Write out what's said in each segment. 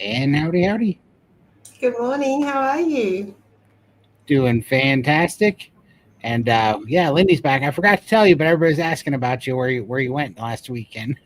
And howdy, howdy. Good morning. How are you? Doing fantastic. And yeah, Lindy's back. I forgot to tell you, but everybody's asking about you where you went last weekend.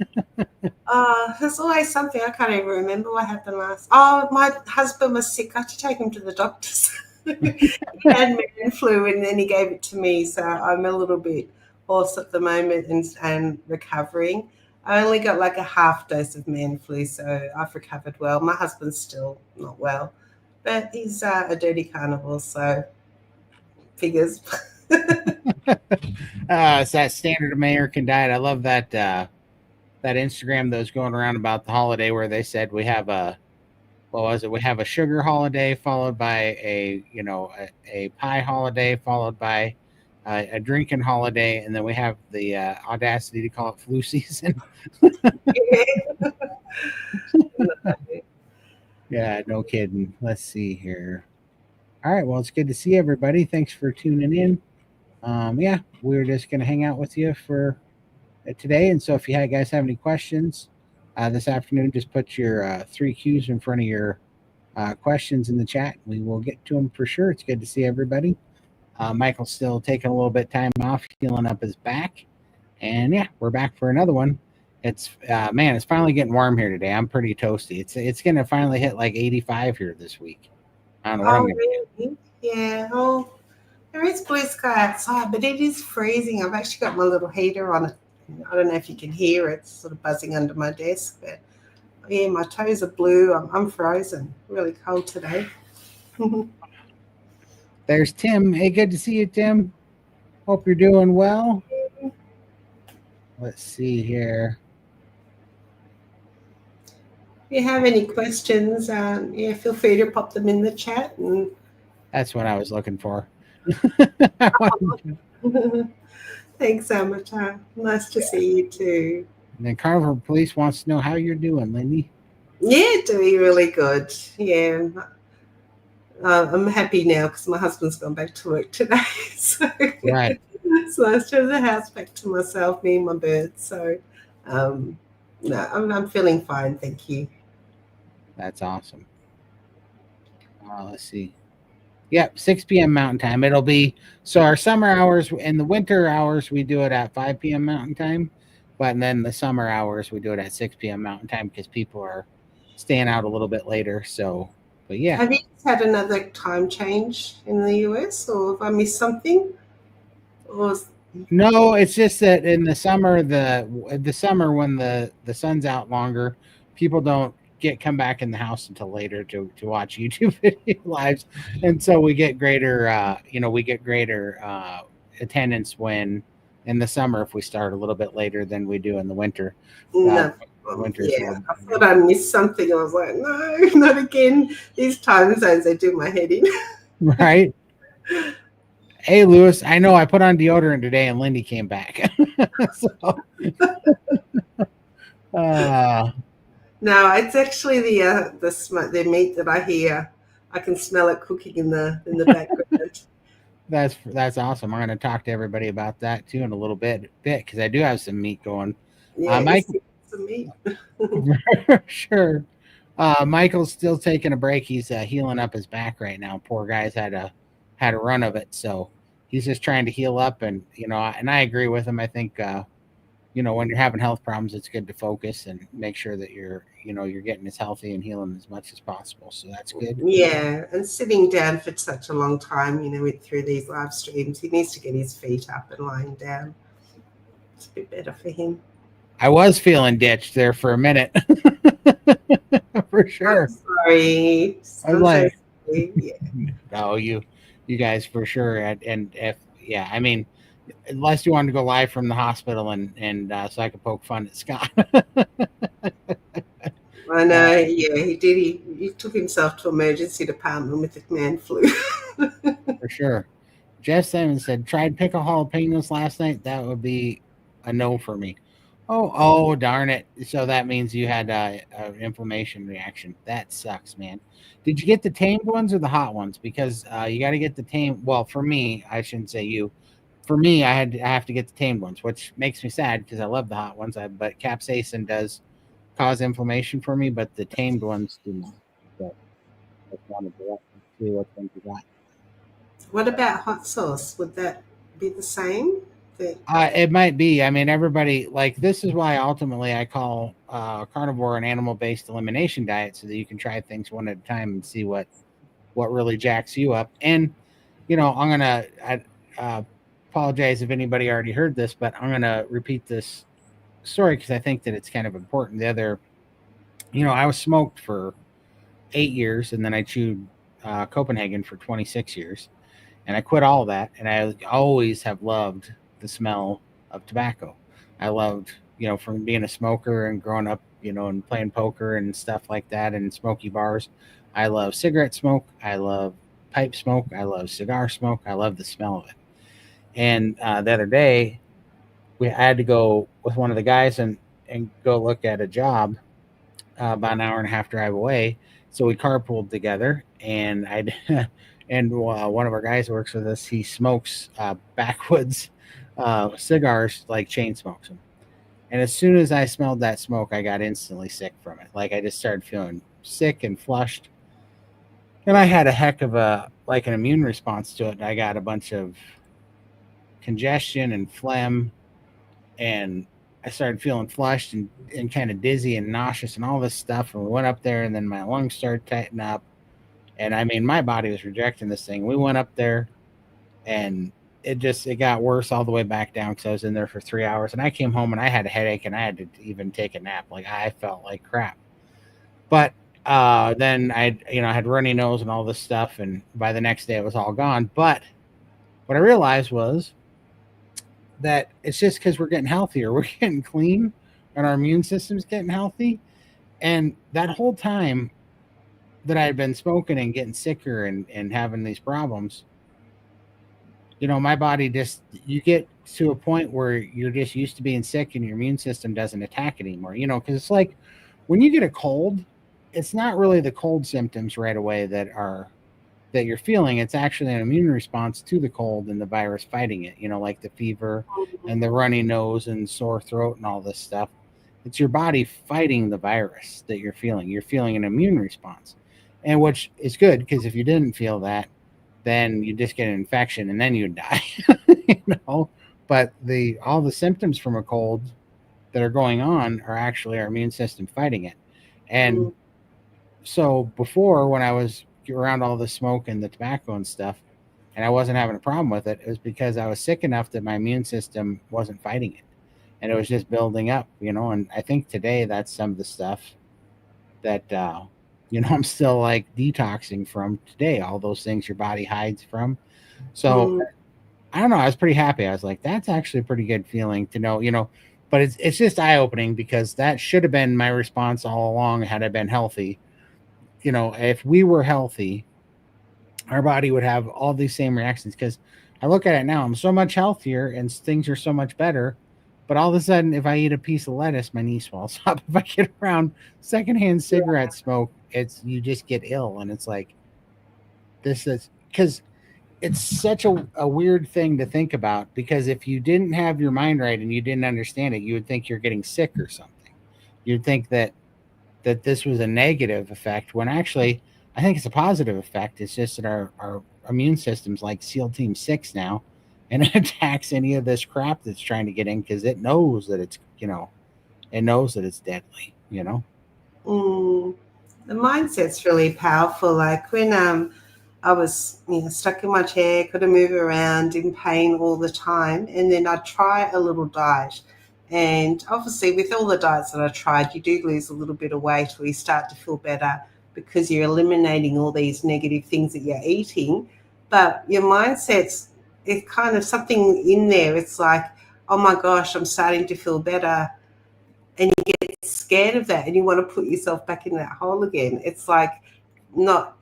There's always something. I can't even remember what happened last. Oh, my husband was sick. I had to take him to the doctors. He had man flu and then he gave it to me. So I'm a little bit hoarse at the moment and recovering. I only got like a half dose of man flu, so I've recovered well. My husband's still not well, but he's a dirty carnivore, so figures. It's that standard American diet. I love that Instagram that was going around about the holiday where they said we have a what was it? We have a sugar holiday followed by a pie holiday followed by a drinking holiday, and then we have the audacity to call it flu season. Yeah, no kidding. Let's see here. All right, well, it's good to see everybody. Thanks for tuning in. Yeah, we're just gonna hang out with you for today, and so if you guys have any questions this afternoon, just put your three Qs in front of your questions in the chat. We will get to them for sure. It's good to see everybody. Michael's still taking a little bit of time off, healing up his back, and yeah, we're back for another one. It's man, it's finally getting warm here today. I'm pretty toasty. It's gonna finally hit like 85 here this week. I don't know what I'm Oh, gonna do. really? Yeah. Oh, there is blue sky outside, but it is freezing. I've actually got my little heater on it. I don't know if you can hear it, it's sort of buzzing under my desk. But yeah, my toes are blue. I'm frozen. Really cold today. There's Tim. Hey, good to see you, Tim. Hope you're doing well. Let's see here. If you have any questions, yeah, feel free to pop them in the chat. And That's what I was looking for. thanks so much. Nice to see you too. And then Carnivore Police wants to know how you're doing, Lindy. Yeah, doing really good. Yeah, I'm happy now because my husband's gone back to work today. So Right. it's nice to have the house back to myself, me and my birds. So um, no, I'm feeling fine. Thank you. That's awesome. Let's see. Yep, 6 p.m. Mountain Time. It'll be so our summer hours and the winter hours we do it at 5 p.m. Mountain Time, but then the summer hours we do it at 6 p.m. Mountain Time because people are staying out a little bit later. So, but yeah. Have you had another time change in the US, or have I missed something? Or No, it's just that in the summer, the summer when the sun's out longer, people don't come back in the house until later to watch YouTube video lives, and so we get greater attendance when in the summer if we start a little bit later than we do in the winter. no? Yeah, I thought I missed something. I was like, no, not again. These time zones, they do my head in. Right. Hey, Lewis, I know I put on deodorant today and Lindy came back. So, No, it's actually the meat that I hear. I can smell it cooking in the background. that's awesome. I'm going to talk to everybody about that too in a little bit because I do have some meat going. Yeah, Mike, some meat. Sure. Michael's still taking a break. He's healing up his back right now. Poor guy's had a run of it, so he's just trying to heal up. And and I agree with him. I think when you're having health problems, it's good to focus and make sure that you're getting as healthy and healing as much as possible. So that's good. Yeah, and sitting down for such a long time, through these live streams, he needs to get his feet up and lying down. It's a bit better for him. I was feeling ditched there for a minute. For sure. I'm sorry. I'm like, so sorry. Yeah. No, you guys for sure. And if I mean, unless you wanted to go live from the hospital and so I could poke fun at Scott. I know. Yeah, he did. He took himself to emergency department with the man flu. For sure. Jeff Simmons said, tried pickle jalapenos last night. That would be a no for me. Oh, darn it. So that means you had an inflammation reaction. That sucks, man. Did you get the tamed ones or the hot ones? Because you got to get the tamed. Well, for me, I shouldn't say you. For me, I have to get the tamed ones, which makes me sad because I love the hot ones. But capsaicin does cause inflammation for me, but the tamed ones do not. Just wanted to see what things you got. What about hot sauce? Would that be the same? It might be. I mean, everybody like this is why ultimately I call carnivore an animal-based elimination diet, so that you can try things one at a time and see what really jacks you up. And I'm gonna apologize if anybody already heard this, but I'm gonna repeat this story because I think that it's kind of important. I was smoked for 8 years, and then I chewed Copenhagen for 26 years, and I quit all that. And I always have loved the smell of tobacco. I loved, from being a smoker and growing up, and playing poker and stuff like that, and smoky bars. I love cigarette smoke. I love pipe smoke. I love cigar smoke. I love the smell of it. And the other day, I had to go with one of the guys and go look at a job about an hour and a half drive away. So we carpooled together, and one of our guys who works with us. He smokes backwoods cigars, like chain smokes them. And as soon as I smelled that smoke, I got instantly sick from it. Like I just started feeling sick and flushed, and I had a heck of an immune response to it. And I got a bunch of congestion and phlegm, and I started feeling flushed and kind of dizzy and nauseous and all this stuff. And we went up there, and then my lungs started tightening up. And I mean, my body was rejecting this thing. We went up there, and it got worse all the way back down because I was in there for 3 hours. And I came home and I had a headache, and I had to even take a nap. Like I felt like crap. But then I had runny nose and all this stuff. And by the next day, it was all gone. But what I realized was that it's just because we're getting healthier, we're getting clean, and our immune system's getting healthy. And that whole time that I had been smoking and getting sicker and having these problems, my body you get to a point where you're just used to being sick and your immune system doesn't attack it anymore, because it's like when you get a cold, it's not really the cold symptoms right away that you're feeling. It's actually an immune response to the cold and the virus fighting it, like the fever and the runny nose and sore throat and all this stuff. It's your body fighting the virus that you're feeling. You're feeling an immune response, and which is good, because if you didn't feel that, then you just get an infection and then you die. But all the symptoms from a cold that are going on are actually our immune system fighting it. And so before, when I was around all the smoke and the tobacco and stuff, and I wasn't having a problem with it, it was because I was sick enough that my immune system wasn't fighting it, and it was just building up. And I think today that's some of the stuff that I'm still like detoxing from today, all those things your body hides from. So I don't know, I was pretty happy. I was like, that's actually a pretty good feeling to know. But it's just eye-opening, because that should have been my response all along had I been healthy. If we were healthy, our body would have all these same reactions. Because I look at it now, I'm so much healthier and things are so much better. But all of a sudden, if I eat a piece of lettuce, my knee swells up. If I get around secondhand cigarette smoke, you just get ill. And it's like, this is because it's such a weird thing to think about. Because if you didn't have your mind right and you didn't understand it, you would think you're getting sick or something. You'd think that this was a negative effect, when actually I think it's a positive effect. It's just that our immune system's like SEAL Team 6 now, and it attacks any of this crap that's trying to get in, because it knows that it's deadly. The mindset's really powerful. Like when I was stuck in my chair, couldn't move around, in pain all the time, and then I'd try a little diet. And obviously with all the diets that I tried, you do lose a little bit of weight, or you start to feel better because you're eliminating all these negative things that you're eating. But your mindset's, it's kind of something in there. It's like, oh my gosh, I'm starting to feel better. And you get scared of that and you want to put yourself back in that hole again. It's like not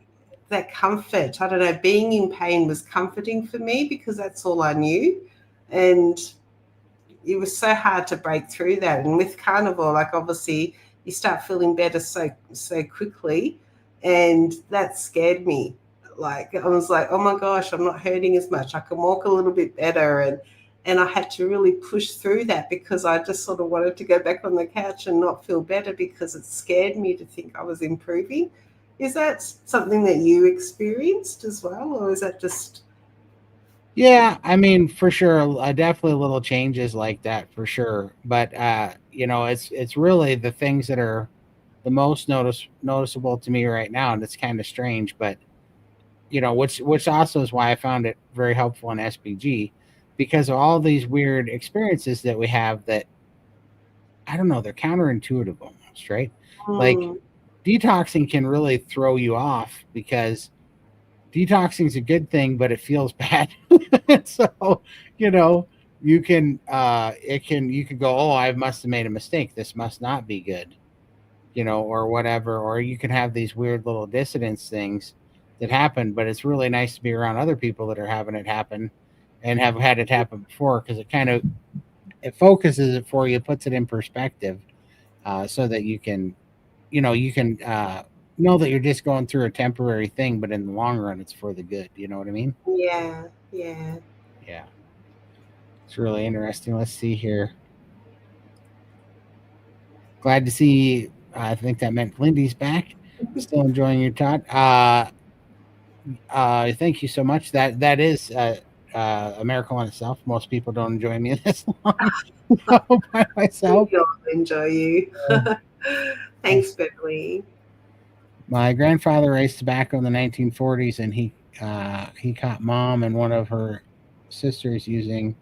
that comfort. I don't know, being in pain was comforting for me because that's all I knew. And it was so hard to break through that. And with carnivore, like obviously you start feeling better so quickly, and that scared me. Like I was like, oh my gosh, I'm not hurting as much. I can walk a little bit better. And I had to really push through that, because I just sort of wanted to go back on the couch and not feel better, because it scared me to think I was improving. Is that something that you experienced as well, or is that just? Yeah, I mean, for sure, definitely little changes like that for sure. But it's really the things that are the most noticeable to me right now, and it's kind of strange, but which also is why I found it very helpful in SPG, because of all these weird experiences that we have that I don't know, they're counterintuitive almost, right? Like Mm, detoxing can really throw you off because detoxing is a good thing, but it feels bad. So, you know, you can go, oh, I must have made a mistake. This must not be good, or whatever. Or you can have these weird little dissonance things that happen, but it's really nice to be around other people that are having it happen and have had it happen before because it focuses it for you, puts it in perspective, so that you can know that you're just going through a temporary thing, but in the long run, it's for the good. You know what I mean? yeah, yeah. Yeah, it's really interesting. Let's see here. Glad to see. I think that meant Lindy's back. Still enjoying your Todd. Thank you so much. That is a miracle in itself. Most people don't enjoy me this long by myself. Maybe I'll enjoy you. Thanks, Beverly. My grandfather raised tobacco in the 1940s, and he caught mom and one of her sisters using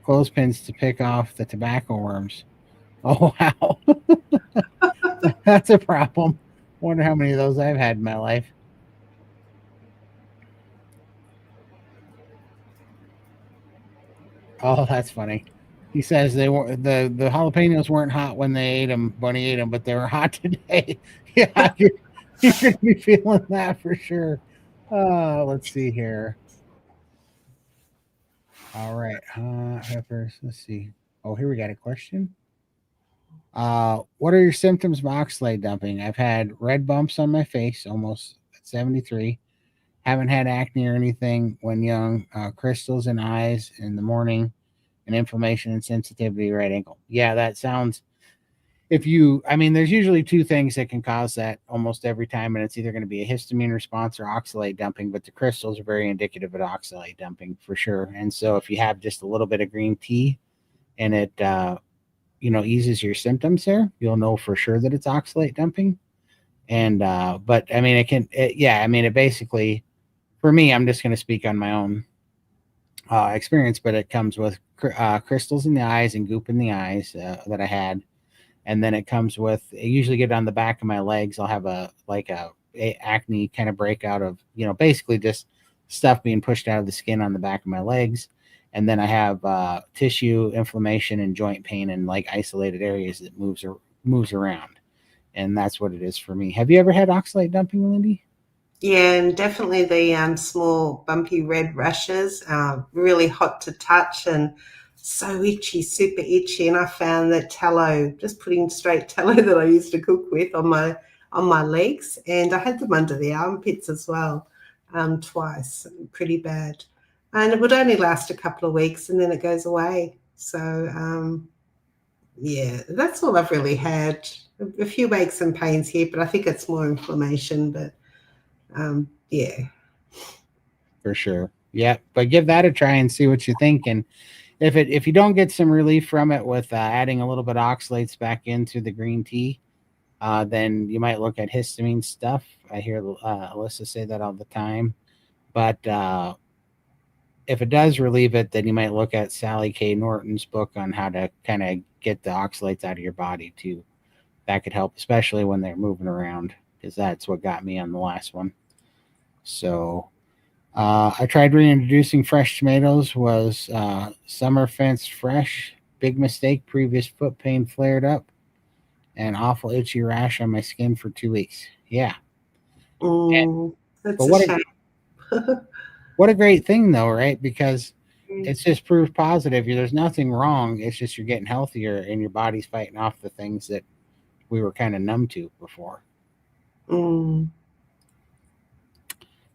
clothespins to pick off the tobacco worms. Oh wow, that's a problem. Wonder how many of those I've had in my life. Oh, that's funny. He says they were the jalapenos weren't hot when they ate them when he ate them, but they were hot today. Yeah, you're gonna be feeling that for sure. Let's see here. All right, peppers. Let's see. Oh, here we got a question. What are your symptoms of oxalate dumping? I've had red bumps on my face, almost at 73. Haven't had acne or anything when young. Crystals in eyes in the morning, and inflammation and sensitivity right ankle. Yeah, that sounds. I mean, there's usually two things that can cause that almost every time, and it's either going to be a histamine response or oxalate dumping. But the crystals are very indicative of oxalate dumping for sure. And so, if you have just a little bit of green tea and it eases your symptoms there, you'll know for sure that it's oxalate dumping. And but I mean yeah, I mean it basically, for me, I'm just going to speak on my own experience, but it comes with crystals in the eyes and goop in the eyes that I had. And then it comes with, I usually get on the back of my legs, I'll have a acne kind of breakout of, basically just stuff being pushed out of the skin on the back of my legs. And then I have tissue inflammation and joint pain in like isolated areas that moves around. And that's what it is for me. Have you ever had oxalate dumping, Lindy? Yeah, and definitely the small bumpy red rashes, really hot to touch and so itchy, super itchy. And I found that tallow, just putting straight tallow that I used to cook with on my legs, and I had them under the armpits as well, twice, pretty bad. And it would only last a couple of weeks, and then it goes away. So yeah, that's all I've really had. A few aches and pains here, but I think it's more inflammation. But yeah. For sure. Yeah, but give that a try and see what you think. And if you don't get some relief from it with adding a little bit of oxalates back into the green tea, then you might look at histamine stuff. I hear Alyssa say that all the time. But if it does relieve it, then you might look at Sally K. Norton's book on how to kind of get the oxalates out of your body too. That could help, especially when they're moving around, because that's what got me on the last one. So I tried reintroducing fresh tomatoes. Was summer fence fresh? Big mistake. Previous foot pain flared up, and awful itchy rash on my skin for 2 weeks. Yeah, but That's a shame. what a great thing though, right? Because it's just proof positive. There's nothing wrong. It's just you're getting healthier and your body's fighting off the things that we were kind of numb to before. Mm.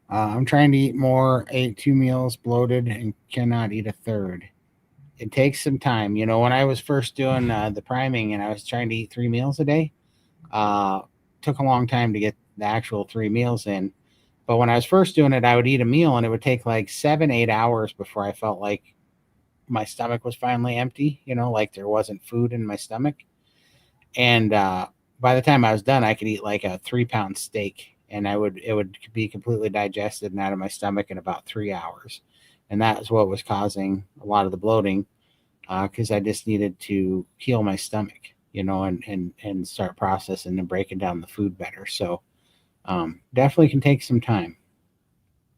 I'm trying to eat more. Ate 2 meals, bloated, and cannot eat a third. It takes some time. When I was first doing the priming and I was trying to eat 3 meals a day, uh, took a long time to get the actual 3 meals in. But when I was first doing it, I would eat a meal and it would take like 7-8 hours before I felt like my stomach was finally empty, like there wasn't food in my stomach. And by the time I was done, I could eat like a 3-pound steak, and it would be completely digested and out of my stomach in about 3 hours. And that was what was causing a lot of the bloating, because I just needed to heal my stomach, and start processing and breaking down the food better. So definitely can take some time.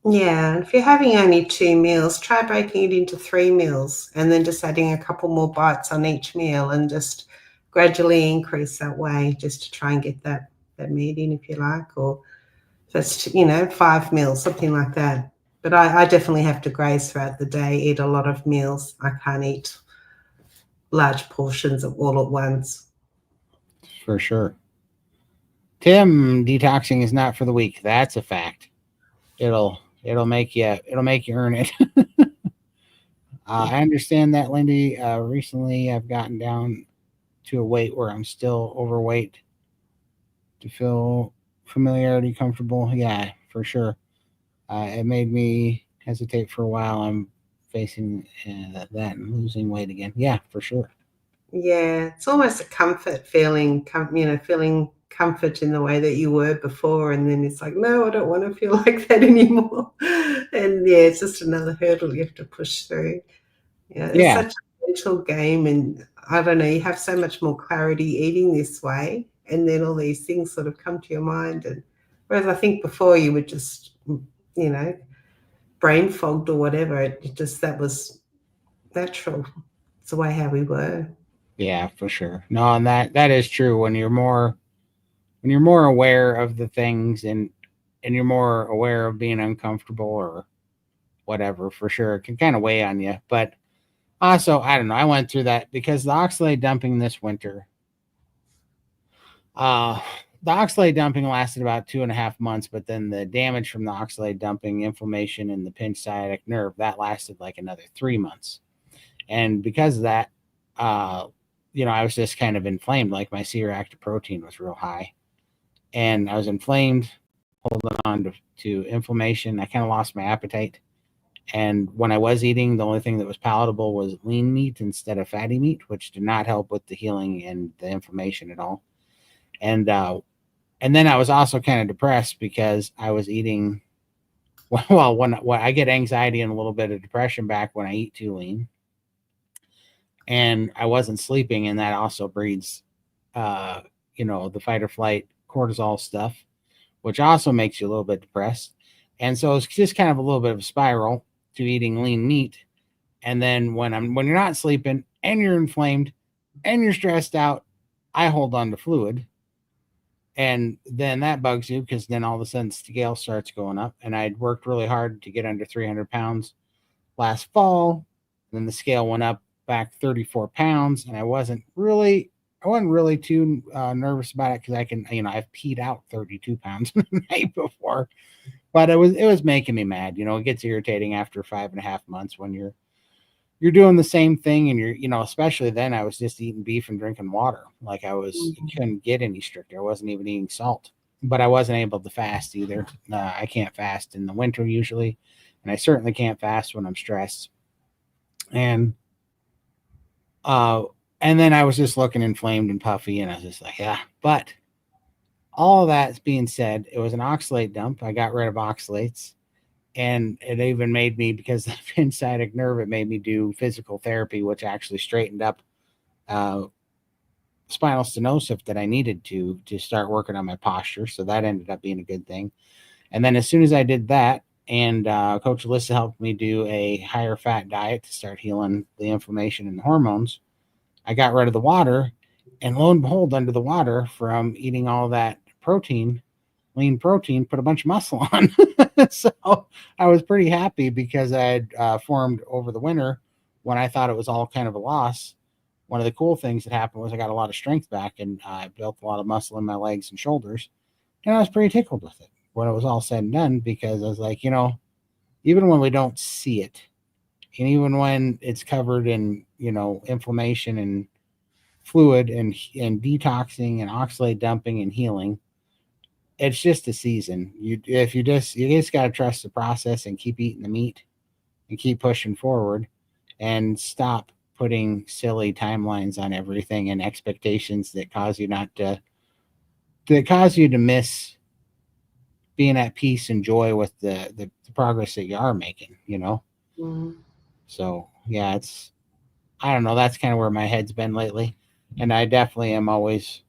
Yeah, if you're having only 2 meals, try breaking it into 3 meals and then just adding a couple more bites on each meal and just gradually increase that way just to try and get that meat in, if you like, or that's 5 meals, something like that. But I definitely have to graze throughout the day, eat a lot of meals. I can't eat large portions of all at once. For sure. Tim, detoxing is not for the weak. That's a fact. It'll make you earn it. I understand that, Lindy. Recently, I've gotten down to a weight where I'm still overweight to feel familiarity comfortable. Yeah, for sure. It made me hesitate for a while. I'm facing that and losing weight again. Yeah, for sure. Yeah, it's almost a comfort feeling, feeling comfort in the way that you were before, and then it's like, no, I don't want to feel like that anymore. And yeah, it's just another hurdle you have to push through. Yeah, it's Yeah, such a mental game, and I don't know, you have so much more clarity eating this way, and then all these things sort of come to your mind. And whereas I think before you would just, you know, brain fogged or whatever, it just that was natural. It's the way how we were. yeah, for sure. No, and that is true. When you're more aware of the things, and you're more aware of being uncomfortable or whatever, for sure, it can kind of weigh on you. But also, I don't know. I went through that because the oxalate dumping this winter. Uh, the oxalate dumping lasted about 2.5 months, but then the damage from the oxalate dumping, inflammation in the pinched sciatic nerve, that lasted like another 3 months. And because of that, uh, I was just kind of inflamed. Like my C-reactive protein was real high, and I was inflamed, holding on to inflammation. I kind of lost my appetite. And when I was eating, the only thing that was palatable was lean meat instead of fatty meat, which did not help with the healing and the inflammation at all. And then I was also kind of depressed because I was eating. Well, when I get anxiety and a little bit of depression back when I eat too lean, and I wasn't sleeping, and that also breeds, the fight or flight cortisol stuff, which also makes you a little bit depressed. And so it's just kind of a little bit of a spiral to eating lean meat. And then when you're not sleeping and you're inflamed and you're stressed out, I hold on to fluid. And then that bugs you because then all of a sudden scale starts going up. And I'd worked really hard to get under 300 pounds last fall. Then the scale went up back 34 pounds, and I wasn't really too nervous about it because I've peed out 32 pounds the night before, but it was making me mad. It gets irritating after 5.5 months when you're doing the same thing, and especially then I was just eating beef and drinking water. Like couldn't get any stricter. I wasn't even eating salt, but I wasn't able to fast either. I can't fast in the winter usually, and I certainly can't fast when I'm stressed. And and then I was just looking inflamed and puffy, and I was just like, yeah. But all of that being said, it was an oxalate dump. I got rid of oxalates, and it even made me, because of the sciatic nerve, it made me do physical therapy, which actually straightened up spinal stenosis that I needed to start working on my posture. So that ended up being a good thing. And then as soon as I did that, and Coach Alyssa helped me do a higher fat diet to start healing the inflammation and the hormones, I got rid of the water. And lo and behold, under the water from eating all that protein, lean protein, put a bunch of muscle on. So I was pretty happy because I had formed over the winter when I thought it was all kind of a loss. One of the cool things that happened was I got a lot of strength back, and I built a lot of muscle in my legs and shoulders. And I was pretty tickled with it when it was all said and done, because I was like, even when we don't see it, and even when it's covered in, inflammation and fluid and detoxing and oxalate dumping and healing, it's just a season. You just got to trust the process and keep eating the meat and keep pushing forward and stop putting silly timelines on everything and expectations that cause you to miss being at peace and joy with the progress that you are making, Mm. So yeah, I don't know, that's kind of where my head's been lately. And I definitely am always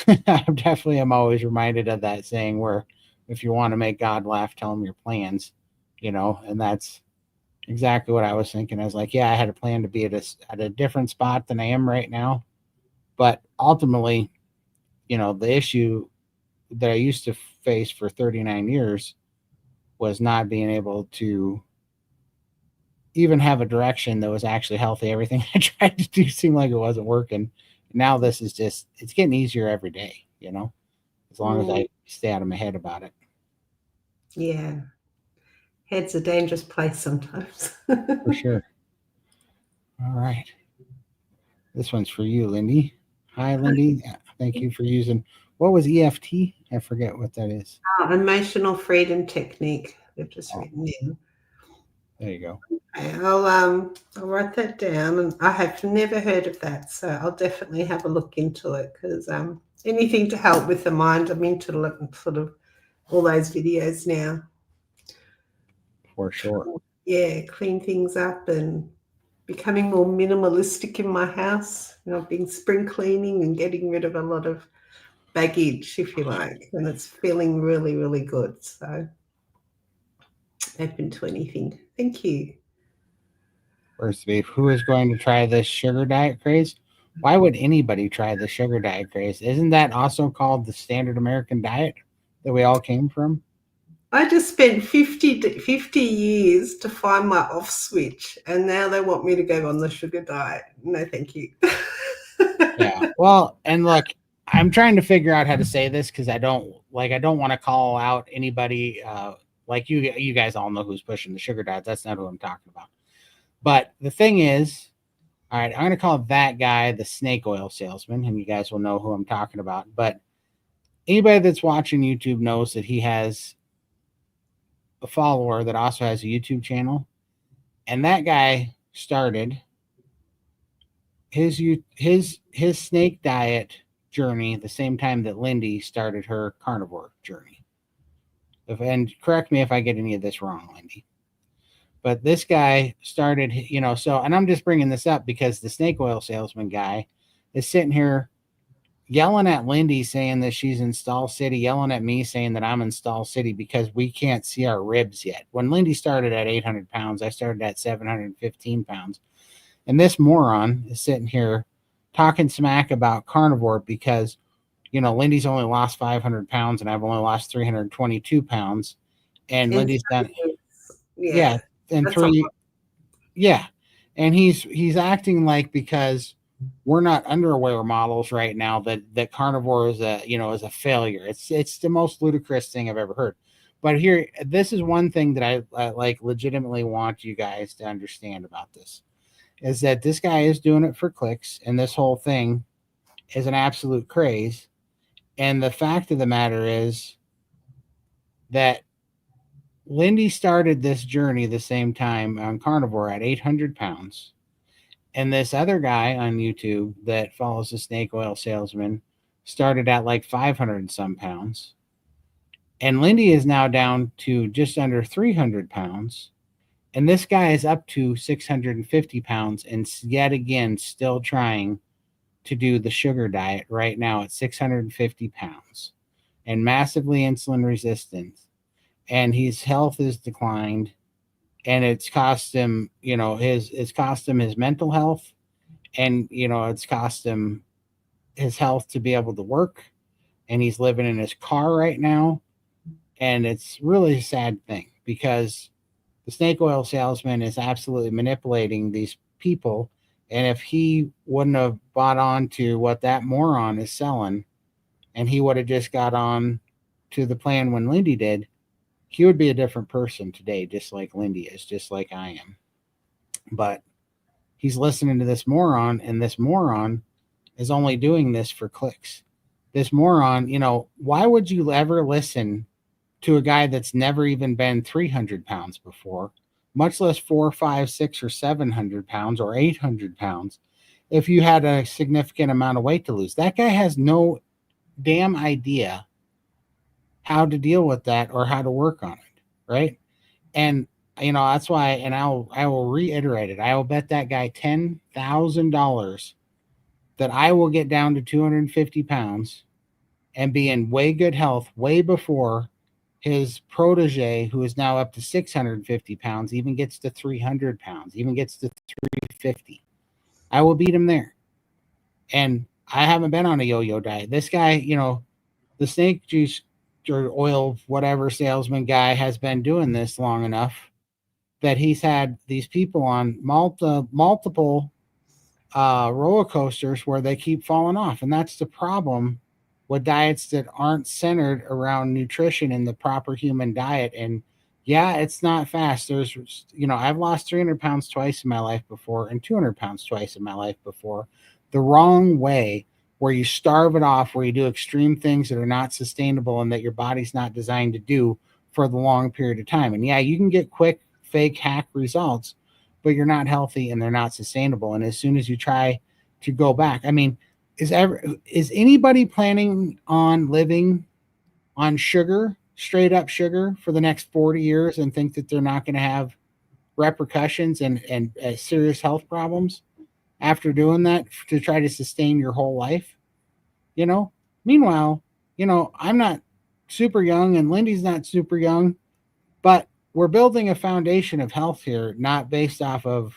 I definitely am always reminded of that saying where if you want to make God laugh, tell him your plans, and that's exactly what I was thinking. I was like, yeah, I had a plan to be at a different spot than I am right now. But ultimately, the issue that I used to face for 39 years was not being able to even have a direction that was actually healthy. Everything I tried to do seemed like it wasn't working. Now this is it's getting easier every day, as long as I stay out of my head about it. Yeah. Head's a dangerous place sometimes. For sure. All right. This one's for you, Lindy. Hi, Lindy. Thank you for using, what was EFT? I forget what that is. Emotional freedom technique. They've just Oh, written in. there you go. Okay, I'll write that down, and I have never heard of that, so I'll definitely have a look into it because anything to help with the mind, I'm into sort of all those videos now. For sure. Yeah, clean things up and becoming more minimalistic in my house. I've been spring cleaning and getting rid of a lot of baggage, if you like, and it's feeling really, really good. So open to anything. Thank you. First beef. Who is going to try this sugar diet craze? Why would anybody try the sugar diet craze? Isn't that also called the standard American diet that we all came from? I just spent 50 years to find my off switch, and now they want me to go on the sugar diet. No, thank you. Yeah. Well, and look, I'm trying to figure out how to say this because I don't want to call out anybody. Like you guys all know who's pushing the sugar diet. That's not who I'm talking about. But the thing is, all right, I'm going to call that guy the snake oil salesman, and you guys will know who I'm talking about. But anybody that's watching YouTube knows that he has a follower that also has a YouTube channel, and that guy started his snake diet journey the same time that Lindy started her carnivore journey. And correct me if I get any of this wrong, Lindy. But this guy started, so, and I'm just bringing this up because the snake oil salesman guy is sitting here yelling at Lindy saying that she's in Stall City, yelling at me saying that I'm in Stall City because we can't see our ribs yet. When Lindy started at 800 pounds, I started at 715 pounds. And this moron is sitting here talking smack about carnivore because, Lindy's only lost 500 pounds and I've only lost 322 pounds. And In Lindy's done, 3 years. yeah, Yeah, and that's a three, lot. yeah. And he's acting like because we're not underwear models right now that carnivore is a failure. It's the most ludicrous thing I've ever heard. But here, this is one thing that I like legitimately want you guys to understand about this is that this guy is doing it for clicks, and this whole thing is an absolute craze. And the fact of the matter is that Lindy started this journey the same time on carnivore at 800 pounds. And this other guy on YouTube that follows the snake oil salesman started at like 500 and some pounds. And Lindy is now down to just under 300 pounds. And this guy is up to 650 pounds and yet again still trying to do the sugar diet right now at 650 pounds and massively insulin resistant. And his health is declined. And it's cost him, it's cost him his mental health, and it's cost him his health to be able to work, and he's living in his car right now. And it's really a sad thing because the snake oil salesman is absolutely manipulating these people. And if he wouldn't have bought on to what that moron is selling, and he would have just got on to the plan when Lindy did, he would be a different person today, just like Lindy is, just like I am. But he's listening to this moron, and this moron is only doing this for clicks. this moron, why would you ever listen to a guy that's never even been 300 pounds before, much less 4, 5, 6, or 700 pounds or 800 pounds, if you had a significant amount of weight to lose? That guy has no damn idea how to deal with that or how to work on it, right? And that's why, and I will reiterate it. I will bet that guy $10,000 that I will get down to 250 pounds and be in way good health way before his protege, who is now up to 650 pounds, even gets to 300 pounds, even gets to 350. I will beat him there. And I haven't been on a yo-yo diet. This guy, the snake juice or oil, whatever salesman guy has been doing this long enough that he's had these people on multiple roller coasters where they keep falling off. And that's the problem with diets that aren't centered around nutrition and the proper human diet. And yeah, it's not fast. I've lost 300 pounds twice in my life before and 200 pounds twice in my life before, the wrong way, where you starve it off, where you do extreme things that are not sustainable and that your body's not designed to do for the long period of time. And yeah, you can get quick, fake hack results, but you're not healthy and they're not sustainable. And as soon as you try to go back, is anybody planning on living on sugar, straight up sugar, for the next 40 years and think that they're not going to have repercussions and serious health problems after doing that to try to sustain your whole life? Meanwhile, I'm not super young and Lindy's not super young, but we're building a foundation of health here, not based off of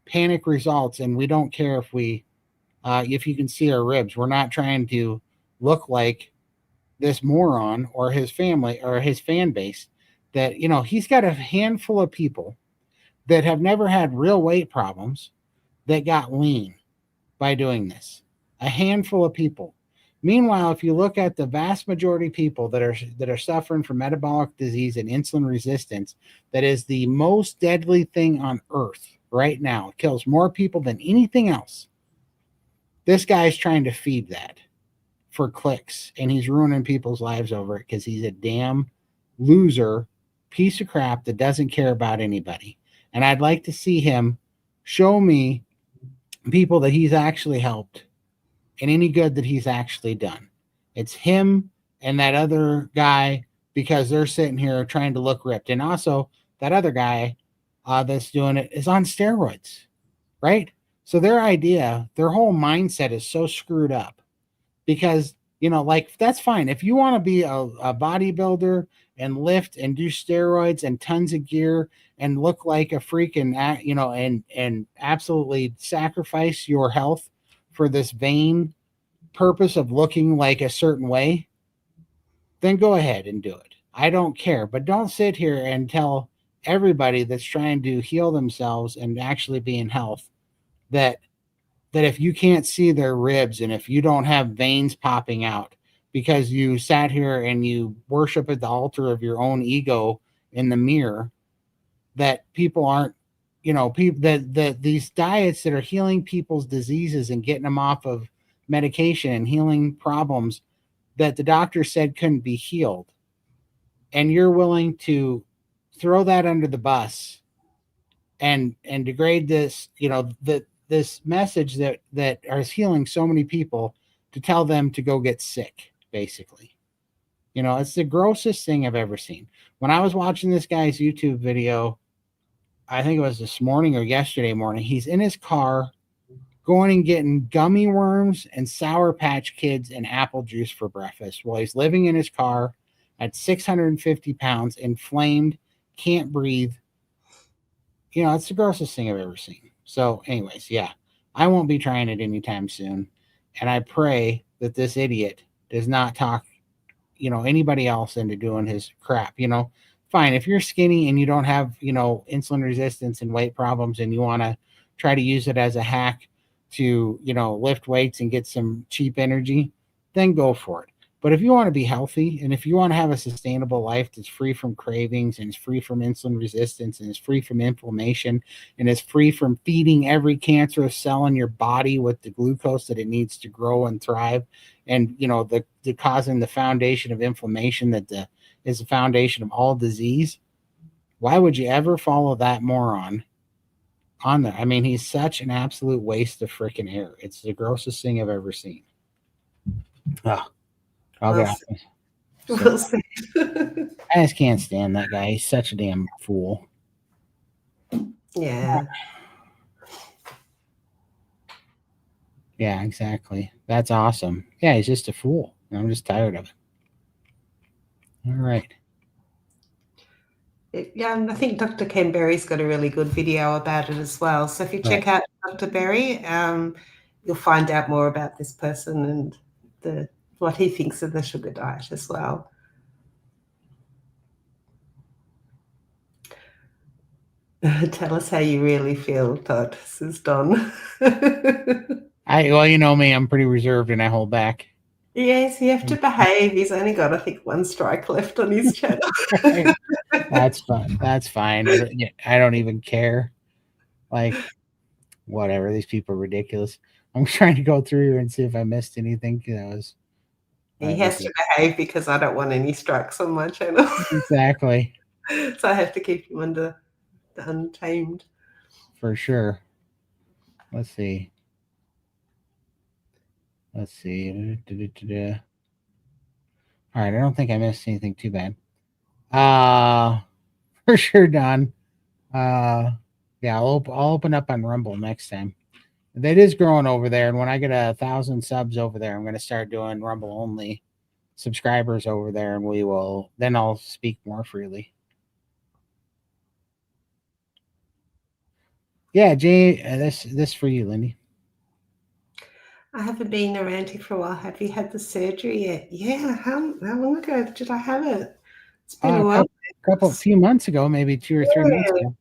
panic results. And we don't care if you can see our ribs. We're not trying to look like this moron or his family or his fan base that, he's got a handful of people that have never had real weight problems that got lean by doing this. A handful of people. Meanwhile, if you look at the vast majority of people that are suffering from metabolic disease and insulin resistance, that is the most deadly thing on earth right now. It kills more people than anything else. This guy's trying to feed that for clicks, and he's ruining people's lives over it because he's a damn loser piece of crap that doesn't care about anybody. And I'd like to see him show me people that he's actually helped and any good that he's actually done. It's him and that other guy, because they're sitting here trying to look ripped. And also that other guy that's doing it is on steroids, right? So their whole mindset is so screwed up because, that's fine. If you want to be a bodybuilder and lift and do steroids and tons of gear and look like a freak and absolutely sacrifice your health for this vain purpose of looking like a certain way, then go ahead and do it. I don't care. But don't sit here and tell everybody that's trying to heal themselves and actually be in health that if you can't see their ribs and if you don't have veins popping out because you sat here and you worship at the altar of your own ego in the mirror, that people aren't, people that these diets that are healing people's diseases and getting them off of medication and healing problems that the doctor said couldn't be healed, and you're willing to throw that under the bus and degrade this, this message that is healing so many people, to tell them to go get sick, basically. It's the grossest thing I've ever seen. When I was watching this guy's YouTube video, I think it was this morning or yesterday morning, he's in his car going and getting gummy worms and Sour Patch Kids and apple juice for breakfast while he's living in his car at 650 pounds, inflamed, can't breathe. It's the grossest thing I've ever seen. So anyways, yeah, I won't be trying it anytime soon. And I pray that this idiot does not talk, anybody else into doing his crap. Fine. If you're skinny and you don't have, insulin resistance and weight problems and you want to try to use it as a hack to, lift weights and get some cheap energy, then go for it. But if you want to be healthy and if you want to have a sustainable life that's free from cravings and is free from insulin resistance and is free from inflammation and is free from feeding every cancerous cell in your body with the glucose that it needs to grow and thrive, and the causing the foundation of inflammation that is the foundation of all disease, why would you ever follow that moron on there? I mean, he's such an absolute waste of freaking air. It's the grossest thing I've ever seen. Oh, I'll get off this. We'll see. I just can't stand that guy. He's such a damn fool. Yeah. Yeah, exactly. That's awesome. Yeah, he's just a fool. I'm just tired of it. All right. Yeah, and I think Dr. Ken Berry's got a really good video about it as well. So if you check out Dr. Berry, you'll find out more about this person and what he thinks of the sugar diet as well. Tell us how you really feel, Todd. This is Don. Well, you know me, I'm pretty reserved and I hold back. Yes, you have to behave. He's only got, I think, 1 strike left on his channel. That's fine. That's fine. I don't even care. Like, whatever. These people are ridiculous. I'm trying to go through and see if I missed anything. He has to behave because I don't want any strikes on my channel. Exactly. So I have to keep him under the untamed. For sure. Let's see. All right, I don't think I missed anything too bad. For sure, Don. Yeah, I'll open up on Rumble next time. That is growing over there, and when I get 1,000 subs over there, I'm going to start doing Rumble only subscribers over there, and then I'll speak more freely. Yeah, Jay, this for you, Lindy. I haven't been around here for a while. Have you had the surgery yet? Yeah. How long ago did I have it? It's been a while. Few months ago, maybe 2 or 3 months ago.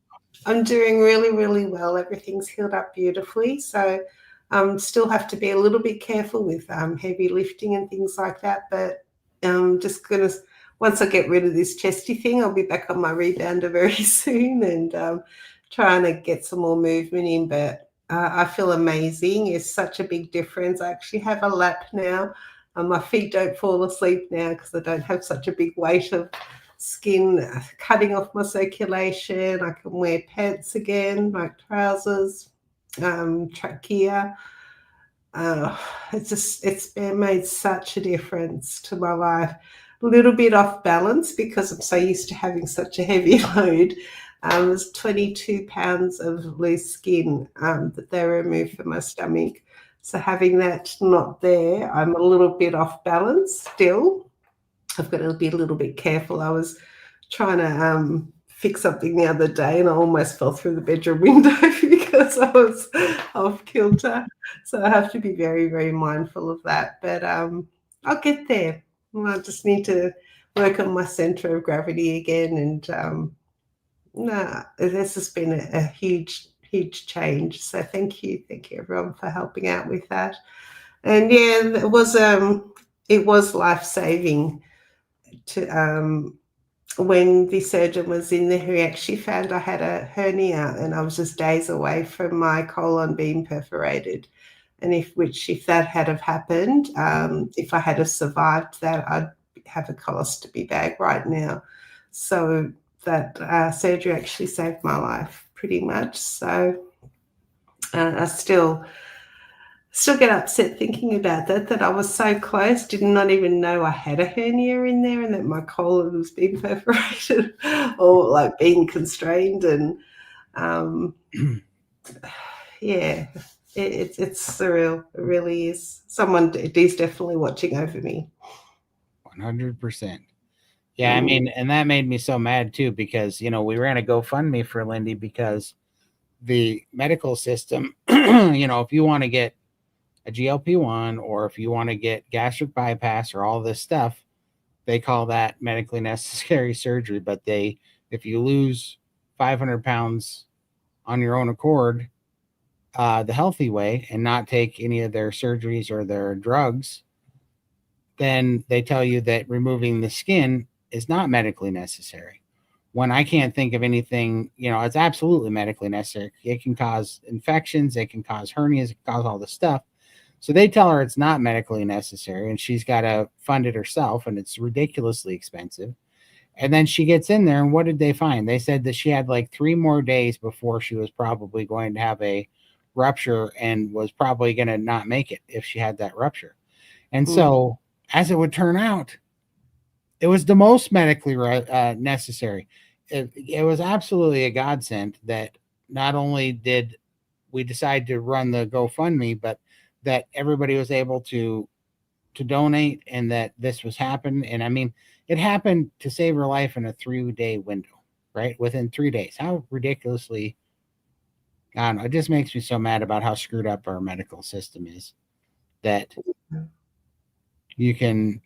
I'm doing really, really well. Everything's healed up beautifully. So still have to be a little bit careful with heavy lifting and things like that. But just going to, once I get rid of this chesty thing, I'll be back on my rebounder very soon and trying to get some more movement in. But I feel amazing. It's such a big difference. I actually have a lap now. My feet don't fall asleep now because I don't have such a big weight of skin cutting off my circulation. I can wear pants again, like trousers, trachea. It's made such a difference to my life. A little bit off balance because I'm so used to having such a heavy load. There's 22 pounds of loose skin that they removed from my stomach. So having that not there, I'm a little bit off balance still. I've got to be a little bit careful. I was trying to fix something the other day and I almost fell through the bedroom window because I was off kilter. So I have to be very, very mindful of that. But I'll get there. I just need to work on my center of gravity again. And this has been a huge, huge change. So thank you everyone for helping out with that. And yeah, it was life-saving to when the surgeon was in there, he actually found I had a hernia and I was just days away from my colon being perforated. And if that had have happened, if I had have survived that, I'd have a colostomy bag right now. So that surgery actually saved my life pretty much. So I still get upset thinking about that I was so close, did not even know I had a hernia in there and that my colon was being perforated or like being constrained. And yeah, it's surreal. It really is. Someone is definitely watching over me. 100%. Yeah, I mean, and that made me so mad too because, we ran a GoFundMe for Lindy because the medical system, if you want to get a GLP-1 or if you want to get gastric bypass or all this stuff, they call that medically necessary surgery. But if you lose 500 pounds on your own accord, the healthy way and not take any of their surgeries or their drugs, then they tell you that removing the skin is not medically necessary. When I can't think of anything, it's absolutely medically necessary. It can cause infections, it can cause hernias, it can cause all this stuff. So they tell her it's not medically necessary and she's got to fund it herself, and it's ridiculously expensive. And then she gets in there, and what did they find? They said that she had like 3 more days before she was probably going to have a rupture and was probably going to not make it if she had that rupture. And so, as it would turn out, it was the most medically necessary. It was absolutely a godsend that not only did we decide to run the GoFundMe, but that everybody was able to donate, and that this was happening. And I mean, it happened to save her life in a 3-day window, right? Within 3 days. How ridiculously, I don't know. It just makes me so mad about how screwed up our medical system is, that you can,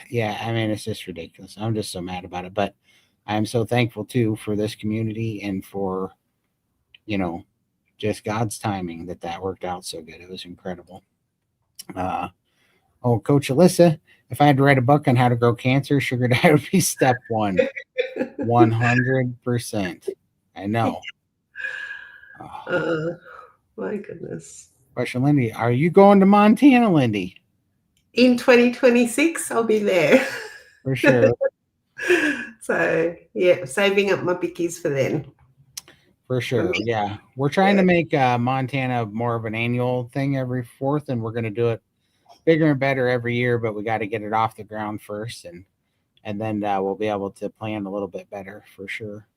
yeah, I mean, it's just ridiculous. I'm just so mad about it. But I'm so thankful too for this community and for, just God's timing that worked out so good. It was incredible. Coach Alyssa, if I had to write a book on how to grow cancer, sugar diet would be step 1. 100%. I know. My goodness. Question, Lindy, are you going to Montana, Lindy? In 2026, I'll be there. For sure. So, yeah, saving up my bickies for then. For sure, yeah. We're trying to make Montana more of an annual thing every 4th, and we're going to do it bigger and better every year, but we got to get it off the ground first, and then we'll be able to plan a little bit better for sure.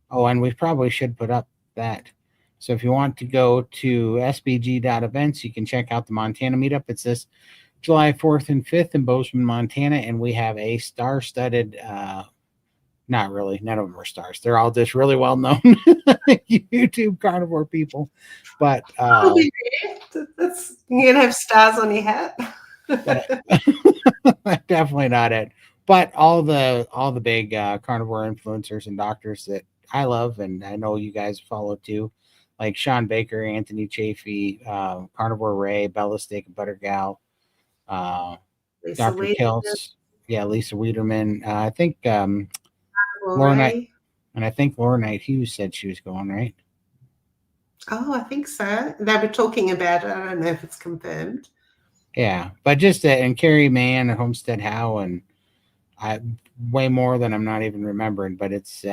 Oh, and we probably should put up that. So if you want to go to sbg.events, you can check out the Montana meetup. It's this July 4th and 5th in Bozeman, Montana, and we have a star-studded, not really, none of them are stars. They're all just really well-known YouTube carnivore people. But that's, you're gonna have stars on your hat. Definitely not it. But all the big carnivore influencers and doctors that I love, and I know you guys follow too, like Sean Baker, Anthony Chafee, Carnivore Ray, Bella Steak and Butter Gal, Dr. Kells, Lisa Wiederman. I think Laura Knight, and I think Laura Knight Hughes said she was going, right? Oh, I think so. They were talking about it. I don't know if it's confirmed. Yeah, but just and Carrie Mann and Homestead Howe, and way more than I'm not even remembering. But it's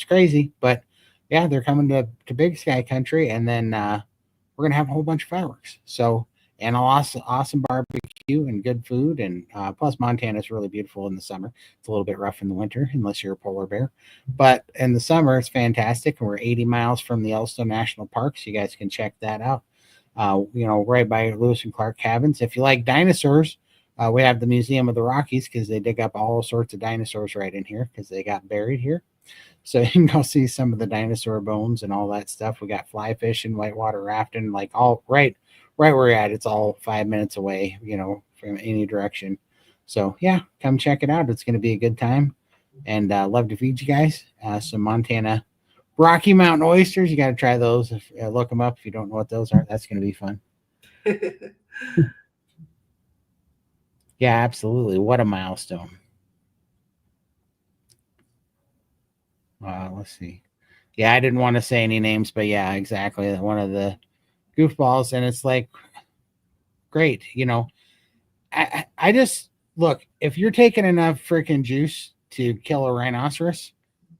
crazy. But yeah, they're coming to Big Sky Country, and then we're gonna have a whole bunch of fireworks. So, and awesome barbecue and good food, and plus Montana is really beautiful in the summer. It's a little bit rough in the winter unless you're a polar bear, but in the summer it's fantastic. And we're 80 miles from the Yellowstone National Park, so you guys can check that out. Right by Lewis and Clark cabins. If you like dinosaurs, we have the Museum of the Rockies, because they dig up all sorts of dinosaurs right in here because they got buried here. So you can go see some of the dinosaur bones and all that stuff. We got fly fishing, whitewater rafting, like all right where we're at. It's all 5 minutes away, from any direction. So yeah, come check it out. It's going to be a good time, and love to feed you guys some Montana Rocky Mountain oysters. You got to try those. Look them up if you don't know what those are. That's going to be fun. Yeah, absolutely. What a milestone. Let's see. Yeah, I didn't want to say any names, but yeah, exactly. One of the goofballs, and it's like, great. I just look, if you're taking enough freaking juice to kill a rhinoceros,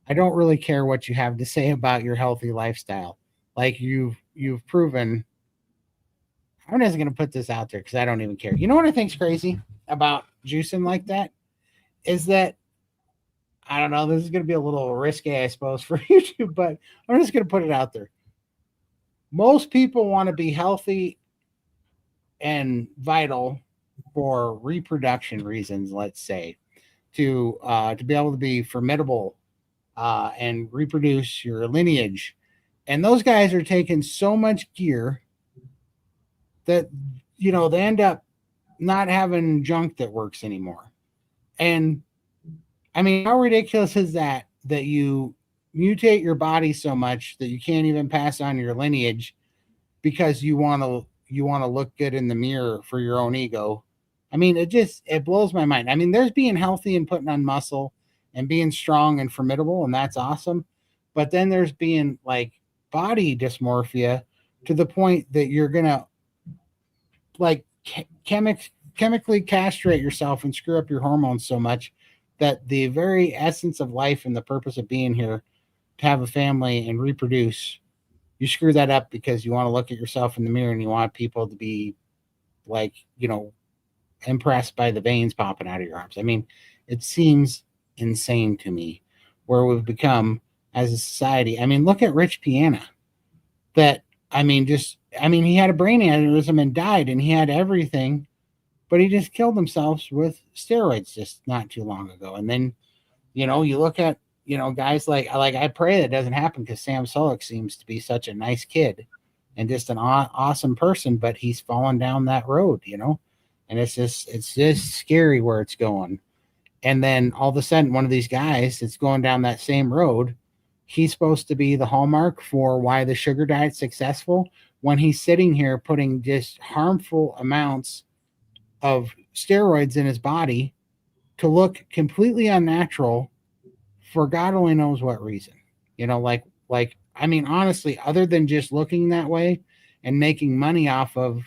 I don't really care what you have to say about your healthy lifestyle. Like you've proven. I'm just going to put this out there because I don't even care. You know what I think's crazy about juicing like that is that, I don't know, this is going to be a little risky, I suppose, for YouTube, but I'm just going to put it out there. Most people want to be healthy and vital for reproduction reasons, let's say, to be able to be formidable and reproduce your lineage. And those guys are taking so much gear that, they end up not having junk that works anymore. And I mean, how ridiculous is that you mutate your body so much that you can't even pass on your lineage because you want to, you want to look good in the mirror for your own ego. I mean, it blows my mind. I mean, there's being healthy and putting on muscle and being strong and formidable, and that's awesome. But then there's being like body dysmorphia to the point that you're gonna like chemically castrate yourself and screw up your hormones so much that the very essence of life and the purpose of being here, to have a family and reproduce, you screw that up because you want to look at yourself in the mirror and you want people to be like, impressed by the veins popping out of your arms. I mean, it seems insane to me where we've become as a society. I mean, look at Rich Piana. He had a brain aneurysm and died, and he had everything, but he just killed himself with steroids just not too long ago. And then, you look at, guys like I pray that doesn't happen, because Sam Sulek seems to be such a nice kid and just an awesome person, but he's fallen down that road, and it's just scary where it's going. And then all of a sudden, one of these guys that's going down that same road, he's supposed to be the hallmark for why the sugar diet's successful, when he's sitting here putting just harmful amounts of steroids in his body to look completely unnatural for God only knows what reason. Honestly, other than just looking that way and making money off of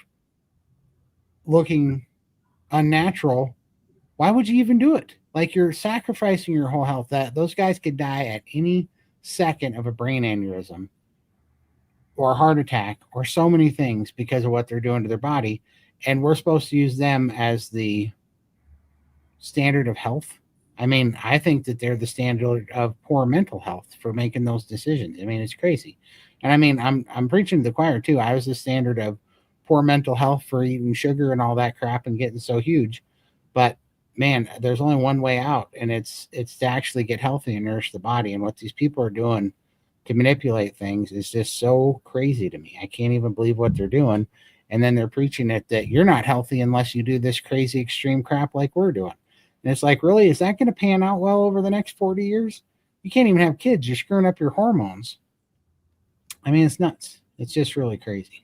looking unnatural, why would you even do it? Like, you're sacrificing your whole health. That those guys could die at any second of a brain aneurysm or a heart attack or so many things because of what they're doing to their body. And we're supposed to use them as the standard of health. I mean, I think that they're the standard of poor mental health for making those decisions. I mean, it's crazy. And I mean, I'm preaching to the choir too. I was the standard of poor mental health for eating sugar and all that crap and getting so huge. But man, there's only one way out, and it's to actually get healthy and nourish the body. And what these people are doing to manipulate things is just so crazy to me. I can't even believe what they're doing. And then they're preaching it that you're not healthy unless you do this crazy extreme crap like we're doing. And it's like, really, is that going to pan out well over the next 40 years? You can't even have kids. You're screwing up your hormones. I mean, it's nuts. It's just really crazy.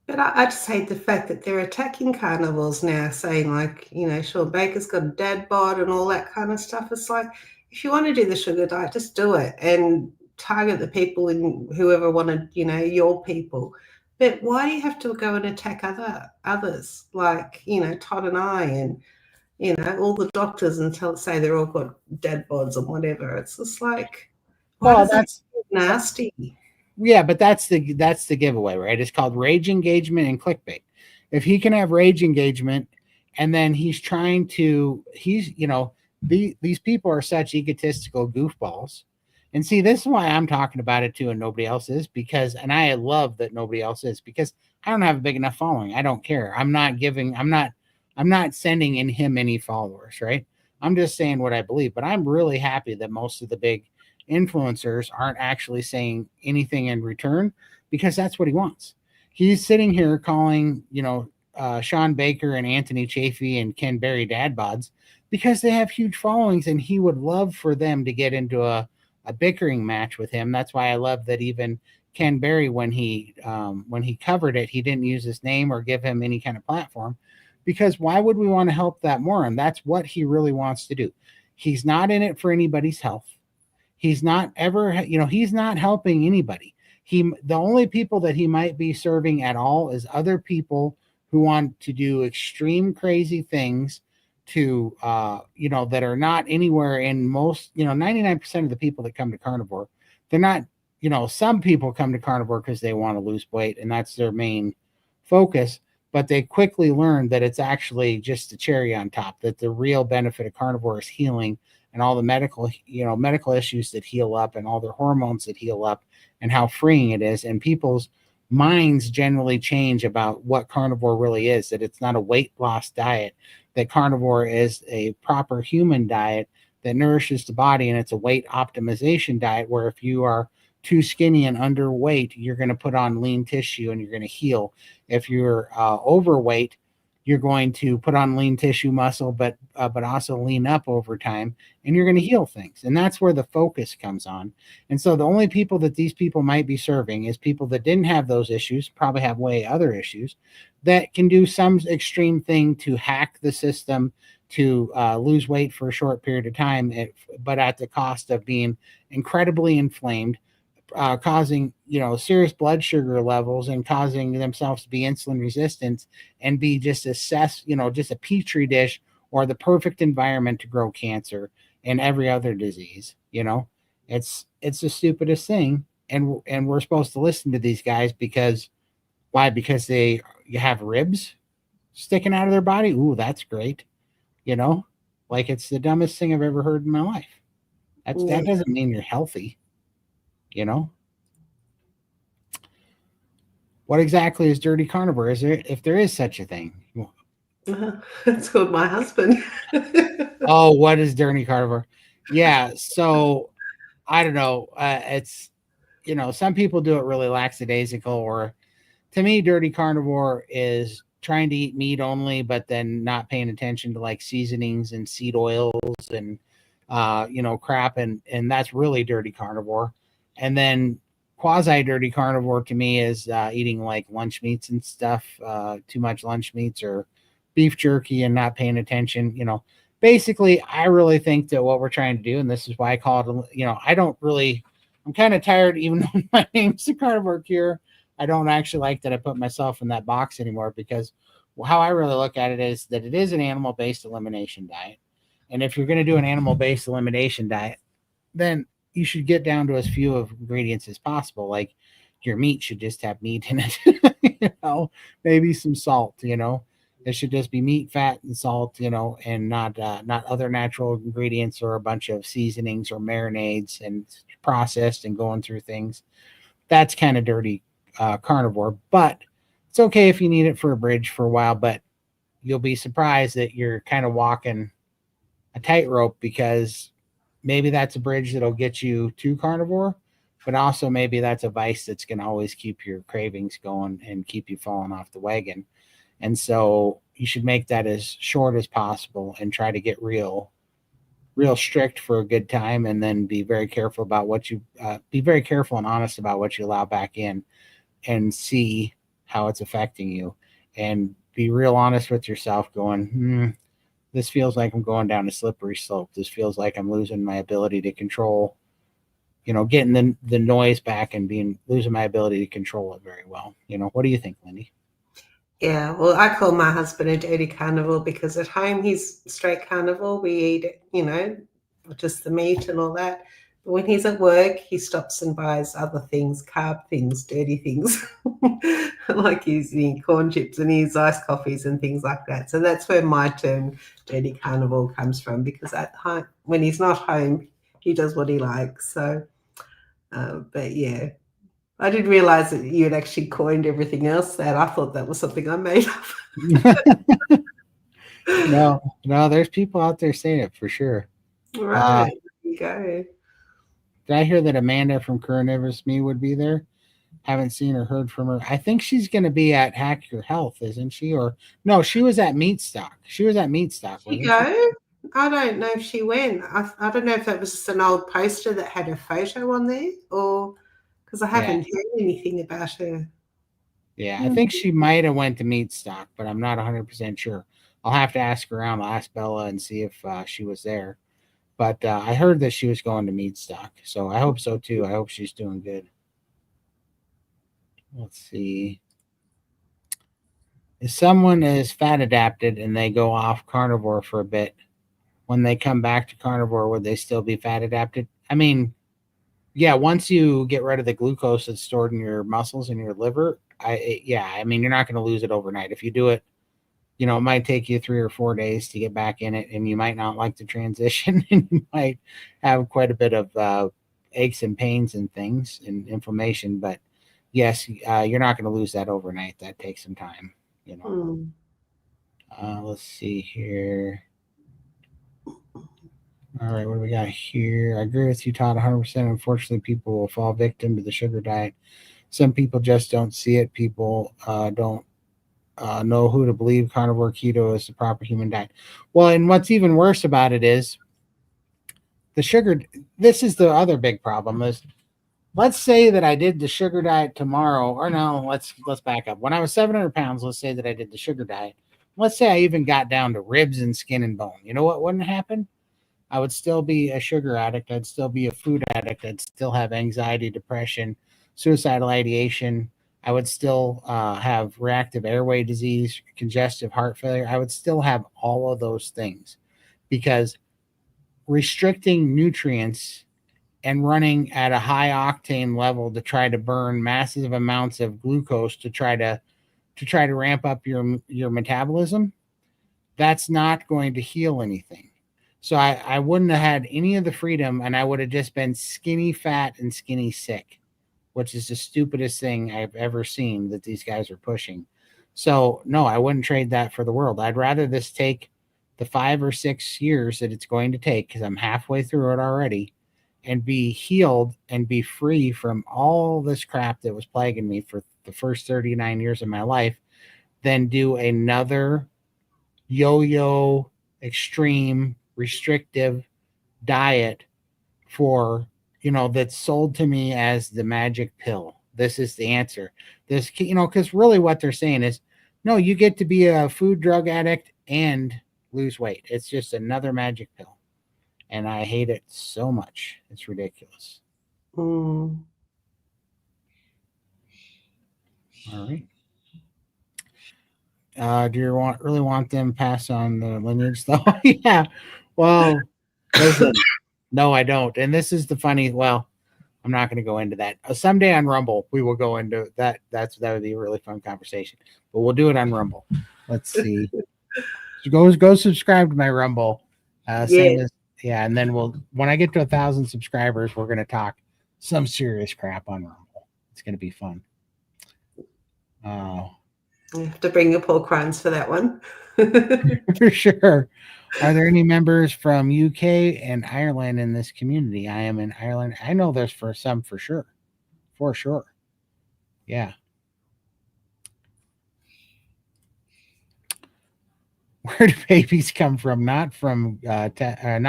But I just hate the fact that they're attacking carnivores now, saying like, Sean Baker's got a dad bod and all that kind of stuff. It's like, if you want to do the sugar diet, just do it and target the people and whoever wanted, your people. But why do you have to go and attack others like, Todd and I and, all the doctors and say they're all got dad bods and whatever? It's just like, that's nasty. Yeah, but that's the giveaway, right? It's called rage engagement and clickbait. If he can have rage engagement, and then these people are such egotistical goofballs. And see, this is why I'm talking about it too, and nobody else is, and I love that nobody else is, because I don't have a big enough following. I don't care. I'm not sending in him any followers, right? I'm just saying what I believe. But I'm really happy that most of the big influencers aren't actually saying anything in return, because that's what he wants. He's sitting here calling, Sean Baker and Anthony Chafee and Ken Berry dad bods because they have huge followings, and he would love for them to get into a bickering match with him. That's why I love that even Ken Berry, when he covered it, he didn't use his name or give him any kind of platform, because why would we want to help that moron? That's what he really wants to do. He's not in it for anybody's health. He's not ever, he's not helping anybody. The only people that he might be serving at all is other people who want to do extreme crazy things to, that are not anywhere in most, 99% of the people that come to Carnivore, they're not, some people come to Carnivore because they want to lose weight and that's their main focus, but they quickly learn that it's actually just the cherry on top, that the real benefit of Carnivore is healing and all the medical issues that heal up and all their hormones that heal up and how freeing it is. And people's minds generally change about what Carnivore really is, that it's not a weight loss diet, that Carnivore is a proper human diet that nourishes the body, and it's a weight optimization diet where if you are too skinny and underweight, you're going to put on lean tissue and you're going to heal. If you're overweight, you're going to put on lean tissue muscle, but also lean up over time, and you're going to heal things. And that's where the focus comes on. And so the only people that these people might be serving is people that didn't have those issues, probably have way other issues, that can do some extreme thing to hack the system, to lose weight for a short period of time, but at the cost of being incredibly inflamed, causing serious blood sugar levels, and causing themselves to be insulin resistant, and be just just a petri dish, or the perfect environment to grow cancer and every other disease. It's the stupidest thing, and we're supposed to listen to these guys because why? Because you have ribs sticking out of their body. Ooh, that's great. Like it's the dumbest thing I've ever heard in my life. That doesn't mean you're healthy. What exactly is dirty carnivore? Is there, if there is such a thing? It's called my husband. Oh, what is dirty carnivore? Yeah, so I don't know. It's some people do it really lackadaisical, or to me, dirty carnivore is trying to eat meat only, but then not paying attention to like seasonings and seed oils and crap, and that's really dirty carnivore. And then quasi dirty carnivore to me is eating like lunch meats and stuff, too much lunch meats or beef jerky and not paying attention. Basically, I really think that what we're trying to do, and this is why I call it, I'm kind of tired, even though my name's the Carnivore Cure. I don't actually like that I put myself in that box anymore, because how I really look at it is that it is an animal-based elimination diet. And if you're going to do an animal-based elimination diet, then you should get down to as few of ingredients as possible. Like your meat should just have meat in it, maybe some salt, it should just be meat, fat, and salt, and not other natural ingredients or a bunch of seasonings or marinades and processed and going through things. That's kind of dirty carnivore, but it's okay if you need it for a bridge for a while, but you'll be surprised that you're kind of walking a tightrope, because maybe that's a bridge that'll get you to carnivore, but also maybe that's a vice that's going to always keep your cravings going and keep you falling off the wagon. And so you should make that as short as possible and try to get real strict for a good time, and then be very careful about be very careful and honest about what you allow back in, and see how it's affecting you, and be real honest with yourself going, this feels like I'm going down a slippery slope. This feels like I'm losing my ability to control, getting the noise back and losing my ability to control it very well. What do you think, Lindy? Yeah, well, I call my husband a dirty carnivore because at home he's straight carnivore. We eat it, just the meat and all that. But when he's at work, he stops and buys other things, carb things, dirty things, like he's eating corn chips and his iced coffees and things like that. So that's where my term dirty carnivore comes from, because at home, when he's not home, he does what he likes. So, but yeah. I didn't realize that you had actually coined everything else that. I thought that was something I made up. No, there's people out there saying it for sure. Right. There you go. Did I hear that Amanda from Carnivorous Me would be there? Haven't seen or heard from her. I think she's going to be at Hack Your Health, isn't she? Or no, she was at Meatstock. She was at Meatstock. Did she go? I don't know if she went. I don't know if that was just an old poster that had her photo on there, or because I haven't heard anything about her. Yeah, I think she might have went to Meatstock, but I'm not 100% sure. I'll have to ask around. I'll ask Bella and see if she was there. But I heard that she was going to Meatstock, so I hope so too. I hope she's doing good. Let's see. If someone is fat adapted and they go off carnivore for a bit, when they come back to carnivore, would they still be fat adapted? I mean, yeah, once you get rid of the glucose that's stored in your muscles and your liver, I mean, you're not going to lose it overnight. If you do it, it might take you 3 or 4 days to get back in it, and you might not like the transition, and you might have quite a bit of aches and pains and things and inflammation. But yes, you're not going to lose that overnight. That takes some time, Let's see here. All right, what do we got here? I agree with you, Todd, 100%. Unfortunately, people will fall victim to the sugar diet. Some people just don't see it. People don't know who to believe. Carnivore keto is the proper human diet. Well, and what's even worse about it is the sugar. This is the other big problem is, let's say that I did the sugar diet tomorrow, or no, let's back up. When I was 700 pounds, let's say that I did the sugar diet. Let's say I even got down to ribs and skin and bone. You know what wouldn't happen? I would still be a sugar addict. I'd still be a food addict. I'd still have anxiety, depression, suicidal ideation. I would still have reactive airway disease, congestive heart failure. I would still have all of those things because restricting nutrients and running at a high octane level to try to burn massive amounts of glucose to ramp up your metabolism, that's not going to heal anything. So I wouldn't have had any of the freedom, and I would have just been skinny fat and skinny sick, which is the stupidest thing I've ever seen that these guys are pushing. So no, I wouldn't trade that for the world. I'd rather this take the 5 or 6 years that it's going to take, because I'm halfway through it already, and be healed and be free from all this crap that was plaguing me for the first 39 years of my life, than do another yo-yo extreme restrictive diet for, that's sold to me as the magic pill. This is the answer. This, because really what they're saying is, no, you get to be a food drug addict and lose weight. It's just another magic pill. And I hate it so much. It's ridiculous. Mm. All right. Do you really want them pass on the lineage though? Yeah. Well, listen, no, I don't. And this is the funny. Well, I'm not going to go into that. Someday on Rumble, we will go into that. That would be a really fun conversation. But we'll do it on Rumble. Let's see. Go subscribe to my Rumble. Same as and then when I get to 1,000 subscribers, we're going to talk some serious crap on Rumble. It's going to be fun. You have to bring your pork rinds for that one. For sure. Are there any members from UK and Ireland in this community? I am in Ireland. I know there's some for sure. For sure. Yeah. Where do babies come from? Not from steroid.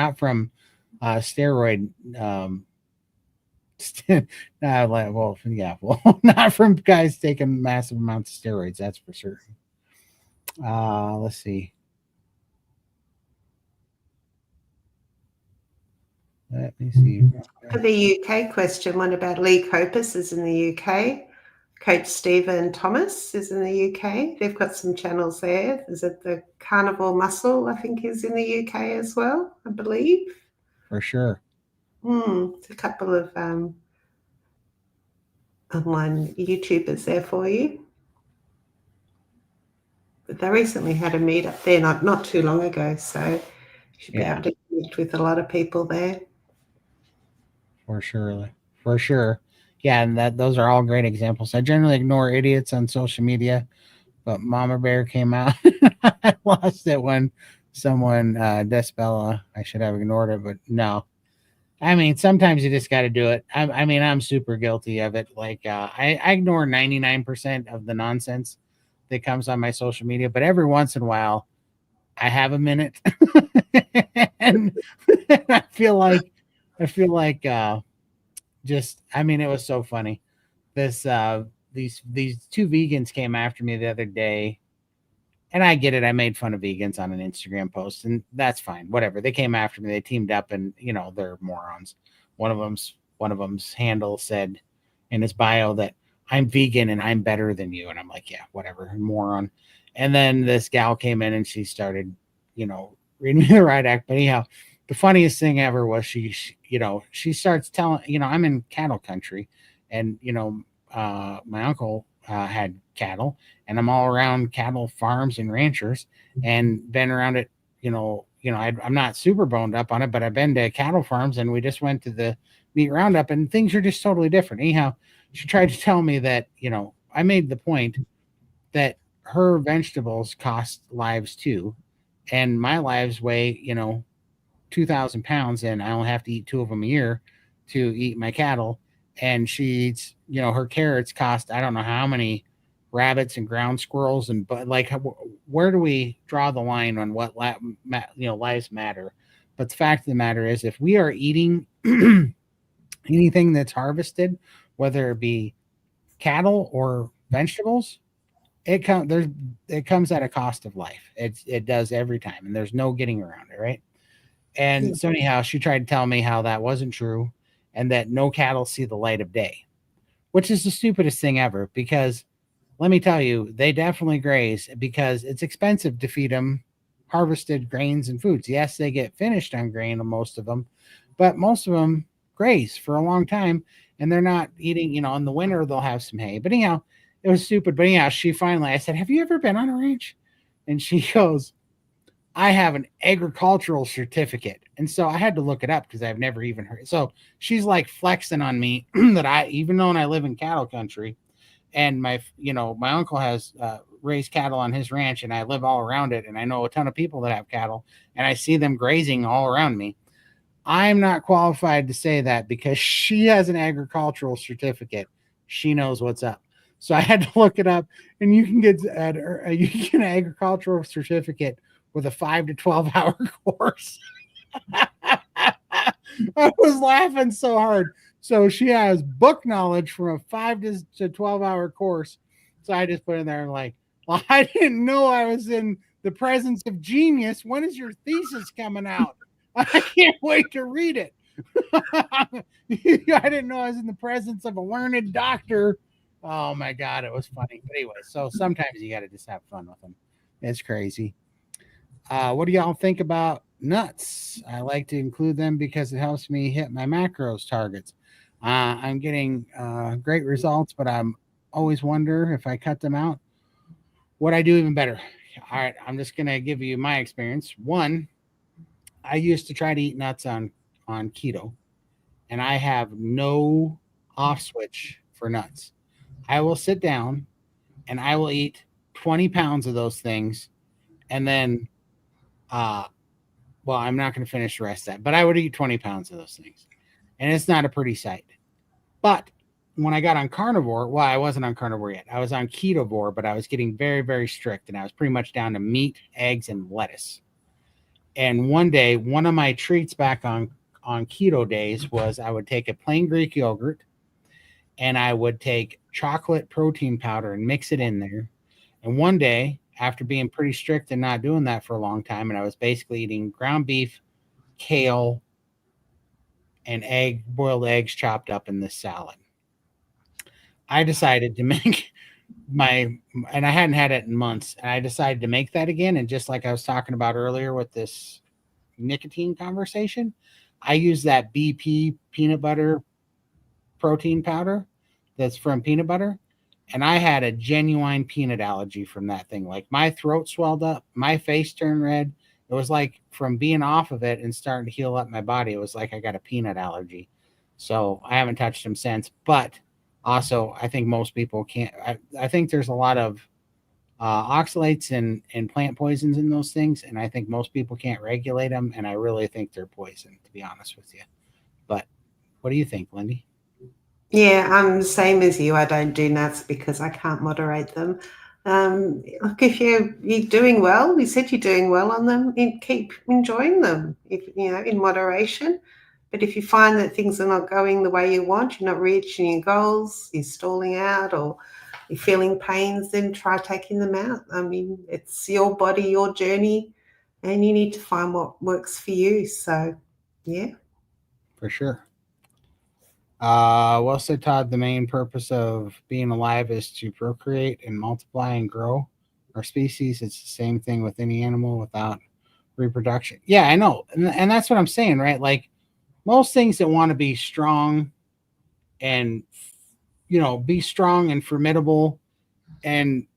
Not from guys taking massive amounts of steroids. That's for certain. Let's see. Let me see. For the UK question, one about Lee Copus is in the UK. Coach Stephen Thomas is in the UK. They've got some channels there. Is it the Carnivore Muscle, I think, is in the UK as well, I believe. For sure. It's a couple of online YouTubers there for you. But they recently had a meetup there not too long ago, so you should be able to connect with a lot of people there. For sure. Yeah, and those are all great examples. I generally ignore idiots on social media, but Mama Bear came out. I lost it when someone Despella. I should have ignored it, but no. I mean, sometimes you just got to do it. I'm super guilty of it. Like I ignore 99% of the nonsense that comes on my social media, but every once in a while, I have a minute, and I feel like it was so funny. These two vegans came after me the other day, and I get it. I made fun of vegans on an Instagram post, and that's fine. Whatever. They came after me. They teamed up, and they're morons. One of them's handle said in his bio that I'm vegan and I'm better than you, and I'm like, yeah, whatever, moron. And then this gal came in and she started, reading me the right act. But anyhow, the funniest thing ever was she starts telling, I'm in cattle country, and my uncle had cattle, and I'm all around cattle farms and ranchers, and been around it. I'm not super boned up on it, but I've been to cattle farms, and we just went to the meat roundup, and things are just totally different. Anyhow, she tried to tell me that I made the point that her vegetables cost lives too, and my lives weigh 2,000 pounds, and I only have to eat 2 of them a year to eat my cattle. And she eats, her carrots cost I don't know how many rabbits and ground squirrels, and but like where do we draw the line on what lives matter? But the fact of the matter is, if we are eating anything that's harvested, whether it be cattle or vegetables, it comes at a cost of life. It does every time, and there's no getting around it, right? And so anyhow, she tried to tell me how that wasn't true, and that no cattle see the light of day, which is the stupidest thing ever. Because let me tell you, they definitely graze because it's expensive to feed them harvested grains and foods. Yes, they get finished on grain, most of them, but most of them graze for a long time, and they're not eating. In the winter they'll have some hay. But anyhow, it was stupid. But anyhow, I said, "Have you ever been on a ranch?" And she goes, "I have an agricultural certificate." And so I had to look it up because I've never even heard. So she's like flexing on me that even though I live in cattle country, and my uncle has raised cattle on his ranch, and I live all around it, and I know a ton of people that have cattle, and I see them grazing all around me. I'm not qualified to say that because she has an agricultural certificate. She knows what's up. So I had to look it up, and you can get an agricultural certificate with a 5 to 12 hour course. I was laughing so hard. So she has book knowledge from a 5 to 12 hour course. So I just put in there and like, well, I didn't know I was in the presence of genius. When is your thesis coming out? I can't wait to read it. I didn't know I was in the presence of a learned doctor. Oh my God, it was funny. But anyway, so sometimes you got to just have fun with them. It's crazy. What do y'all think about nuts? I like to include them because it helps me hit my macros targets. I'm getting great results, but I'm always wonder if I cut them out, would I do even better? All right, I'm just gonna give you my experience. One, I used to try to eat nuts on keto, and I have no off switch for nuts. I will sit down and I will eat 20 pounds of those things, and then well, I'm not going to finish the rest of that, but I would eat 20 pounds of those things. And it's not a pretty sight. But when I got on carnivore, well, I wasn't on carnivore yet. I was on ketovore, but I was getting very, very strict. And I was pretty much down to meat, eggs, and lettuce. And one day, one of my treats back on keto days was I would take a plain Greek yogurt and I would take chocolate protein powder and mix it in there. And one day, after being pretty strict and not doing that for a long time, and I was basically eating ground beef, kale, and boiled eggs chopped up in this salad, I decided to make and I hadn't had it in months, and I decided to make that again. And just like I was talking about earlier with this nicotine conversation, I use that BP peanut butter protein powder that's from peanut butter. And I had a genuine peanut allergy from that thing. Like my throat swelled up, my face turned red. It was like from being off of it and starting to heal up my body, it was like I got a peanut allergy. So I haven't touched them since. But also, I think most people can't. I think there's a lot of oxalates and plant poisons in those things. And I think most people can't regulate them. And I really think they're poison, to be honest with you. But what do you think, Lindy? Yeah, I'm the same as you. I don't do nuts because I can't moderate them. Look, if you're doing well, you said you're doing well on them, keep enjoying them, if in moderation. But if you find that things are not going the way you want, you're not reaching your goals, you're stalling out, or you're feeling pains, then try taking them out. I mean, it's your body, your journey, and you need to find what works for you. So, yeah. For sure. Well said, Todd. The main purpose of being alive is to procreate and multiply and grow our species. It's the same thing with any animal without reproduction. Yeah, I know. And that's what I'm saying, right? Like most things that want to be strong and, be strong and formidable. And,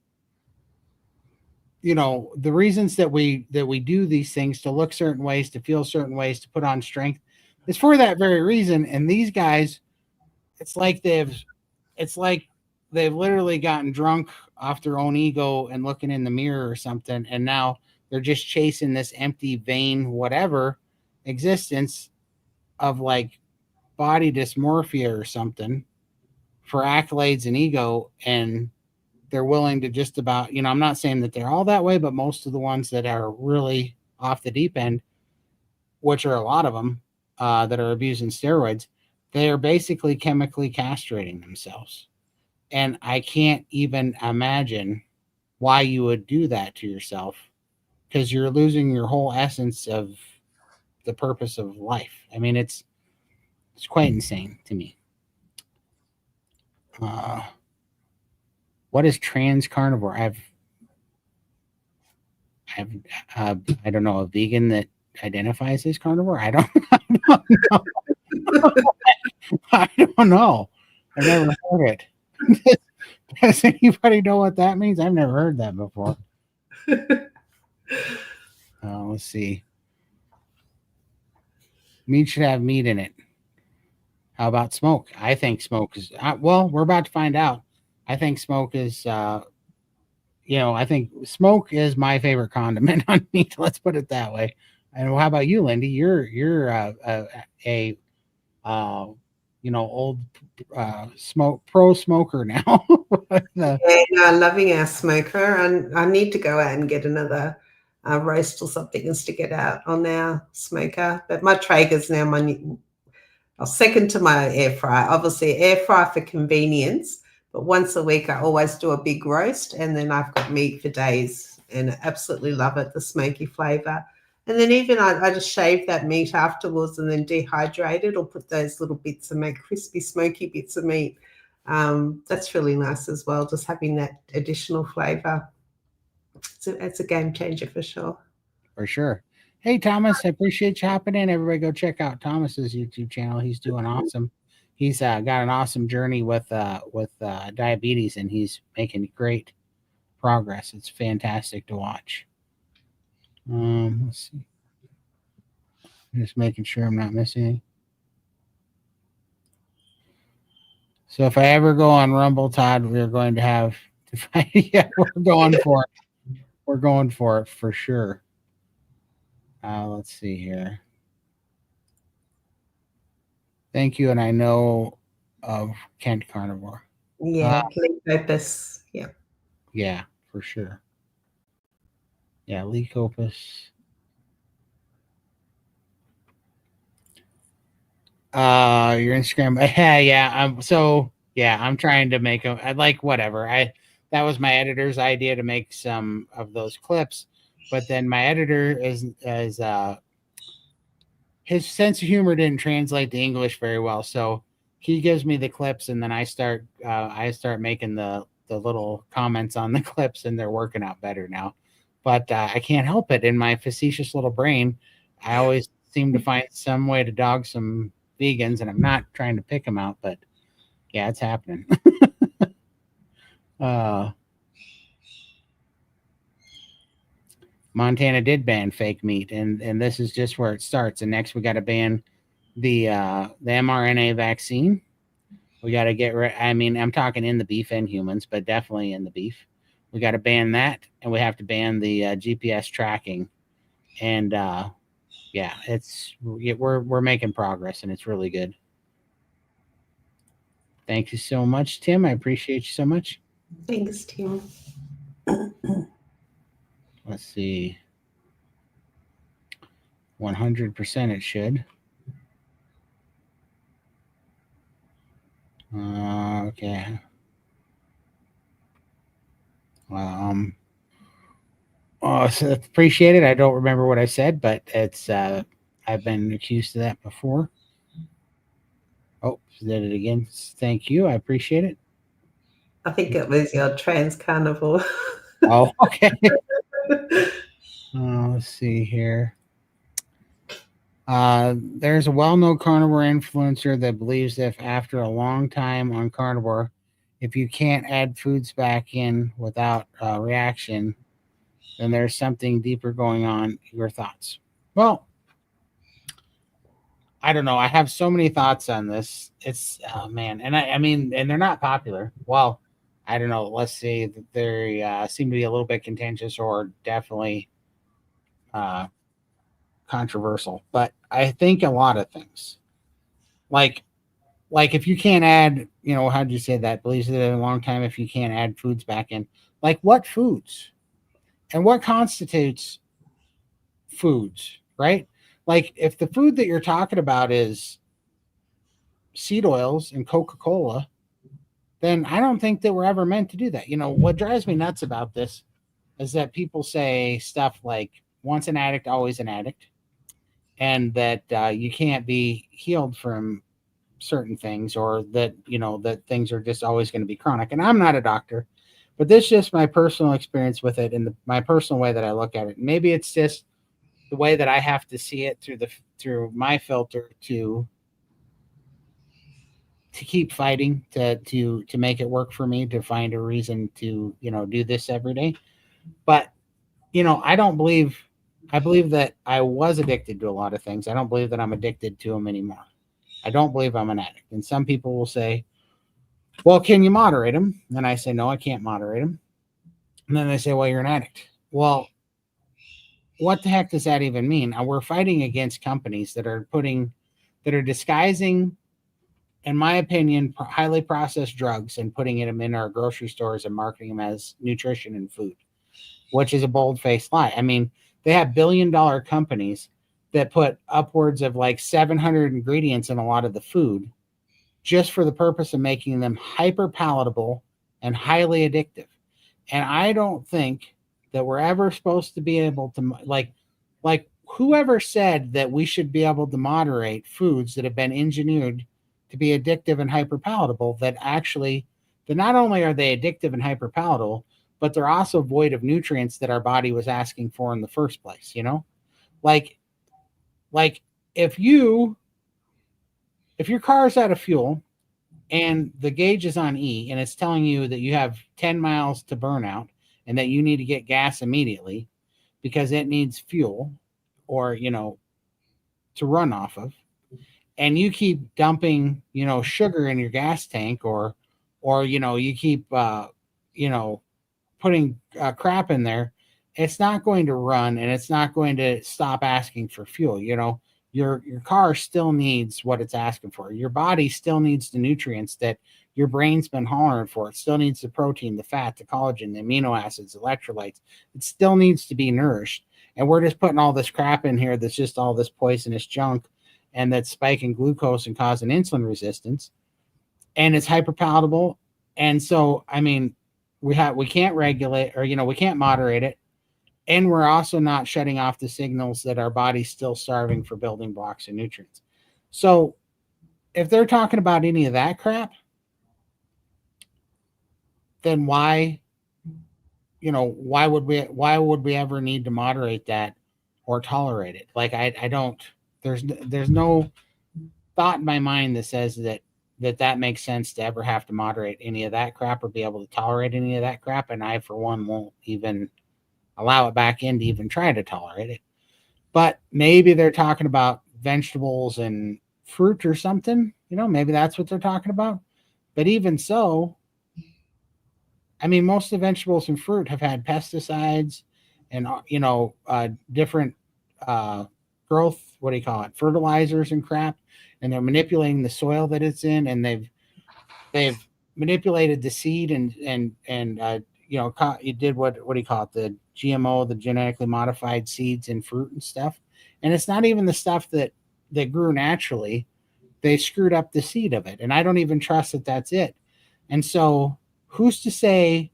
the reasons that we do these things, to look certain ways, to feel certain ways, to put on strength, is for that very reason. And these guys, it's like they've literally gotten drunk off their own ego and looking in the mirror or something, and now they're just chasing this empty, vain, whatever existence of like body dysmorphia or something for accolades and ego. And they're willing to just about, I'm not saying that they're all that way, but most of the ones that are really off the deep end, which are a lot of them that are abusing steroids, they are basically chemically castrating themselves. And I can't even imagine why you would do that to yourself, because you're losing your whole essence of the purpose of life. I mean, it's quite insane to me. What is trans carnivore? I don't know, a vegan that identifies as carnivore. I don't know. I don't know. I've never heard it. Does anybody know what that means? I've never heard that before. Let's see. Meat should have meat in it. How about smoke? I think smoke is, well, we're about to find out. I think smoke is, I think smoke is my favorite condiment on meat. Let's put it that way. And how about you, Lindy? You're old pro smoker now. Yeah, no, loving our smoker, and I need to go out and get another roast or something and stick it out on our smoker. But my Traeger's now I'll second to my air fryer. Obviously, air fryer for convenience, but once a week I always do a big roast, and then I've got meat for days, and I absolutely love it, the smoky flavour. And then even I just shave that meat afterwards and then dehydrate it or put those little bits and make crispy, smoky bits of meat. That's really nice as well, just having that additional flavour. It's a game changer for sure. For sure. Hey, Thomas, I appreciate you hopping in. Everybody go check out Thomas's YouTube channel. He's doing awesome. He's got an awesome journey with diabetes, and he's making great progress. It's fantastic to watch. Let's see. Just making sure I'm not missing anything. So if I ever go on Rumble, Todd, we're going to have to find. Yeah, we're going for it. We're going for it for sure. Let's see here. Thank you, and I know of Kent Carnivore. Yeah, Lee-Opus. Yeah. Yeah, for sure. Yeah, Lee-Opus. Your Instagram. I'm trying to make them. I like whatever. That was my editor's idea to make some of those clips, but then my editor is his sense of humor didn't translate to English very well, so he gives me the clips, and then I start making the little comments on the clips, and they're working out better now. But I can't help it. In my facetious little brain, I always seem to find some way to dog some vegans, and I'm not trying to pick them out, but yeah, it's happening. Montana did ban fake meat, and this is just where it starts. And next we got to ban the mRNA vaccine. We got to get rid. I mean, I'm talking in the beef and humans, but definitely in the beef. We got to ban that, and we have to ban the GPS tracking. And we're making progress, and it's really good. Thank you so much, Tim. I appreciate you so much. Thanks, Tim. Let's see. 100% it should. Okay. So appreciate it. I don't remember what I said, but it's I've been accused of that before. Oh, did it again. Thank you. I appreciate it. I think it was your trans carnivore. Oh, okay. Let's see here. There's a well-known carnivore influencer that believes if after a long time on carnivore, if you can't add foods back in without reaction, then there's something deeper going on. Your thoughts? Well, I don't know. I have so many thoughts on this. It's man, and I mean, and they're not popular. Well, I don't know. Let's see. They seem to be a little bit contentious or definitely controversial. But I think a lot of things, like like if you can't add, how'd you say that? Believes it in a long time if you can't add foods back in. Like what foods? And what constitutes foods, right? Like if the food that you're talking about is seed oils and Coca-Cola, then I don't think that we're ever meant to do that. What drives me nuts about this is that people say stuff like once an addict, always an addict, and that you can't be healed from certain things, or that that things are just always going to be chronic. And I'm not a doctor, but this is just my personal experience with it, and my personal way that I look at it. Maybe it's just the way that I have to see it through my filter to keep fighting to make it work for me, to find a reason to do this every day. But I don't believe, I believe that I was addicted to a lot of things. I don't believe that I'm addicted to them anymore. I don't believe I'm an addict. And some people will say, well, can you moderate them? And I say, no, I can't moderate them. And then they say, well, you're an addict. Well, what the heck does that even mean? We're fighting against companies that are disguising, in my opinion, highly processed drugs and putting them in our grocery stores and marketing them as nutrition and food, which is a bold-faced lie. I mean, they have billion-dollar companies that put upwards of like 700 ingredients in a lot of the food just for the purpose of making them hyper palatable and highly addictive. And I don't think that we're ever supposed to be able to, like whoever said that we should be able to moderate foods that have been engineered to be addictive and hyper palatable, that not only are they addictive and hyper palatable, but they're also void of nutrients that our body was asking for in the first place, like if your car is out of fuel and the gauge is on E and it's telling you that you have 10 miles to burn out and that you need to get gas immediately because it needs fuel or, to run off of, and you keep dumping, sugar in your gas tank, or you keep, putting crap in there, it's not going to run, and it's not going to stop asking for fuel. Your car still needs what it's asking for. Your body still needs the nutrients that your brain's been hollering for. It still needs the protein, the fat, the collagen, the amino acids, electrolytes. It still needs to be nourished. And we're just putting all this crap in here that's just all this poisonous junk, and that's spiking glucose and causing insulin resistance. And it's hyperpalatable. And so, I mean, we can't regulate, or we can't moderate it, and we're also not shutting off the signals that our body's still starving for building blocks and nutrients. So if they're talking about any of that crap, then why would we ever need to moderate that or tolerate it? Like I don't, there's no thought in my mind that says that makes sense to ever have to moderate any of that crap or be able to tolerate any of that crap. And I, for one, won't even allow it back in to even try to tolerate it. But maybe they're talking about vegetables and fruit or something, maybe that's what they're talking about. But even so, I mean, most of the vegetables and fruit have had pesticides and, different growth, what do you call it, fertilizers and crap. And they're manipulating the soil that it's in, and they've manipulated the seed and you did what do you call it, the GMO, the genetically modified seeds and fruit and stuff. And it's not even the stuff that grew naturally. They screwed up the seed of it, and I don't even trust that that's it. And so who's to say,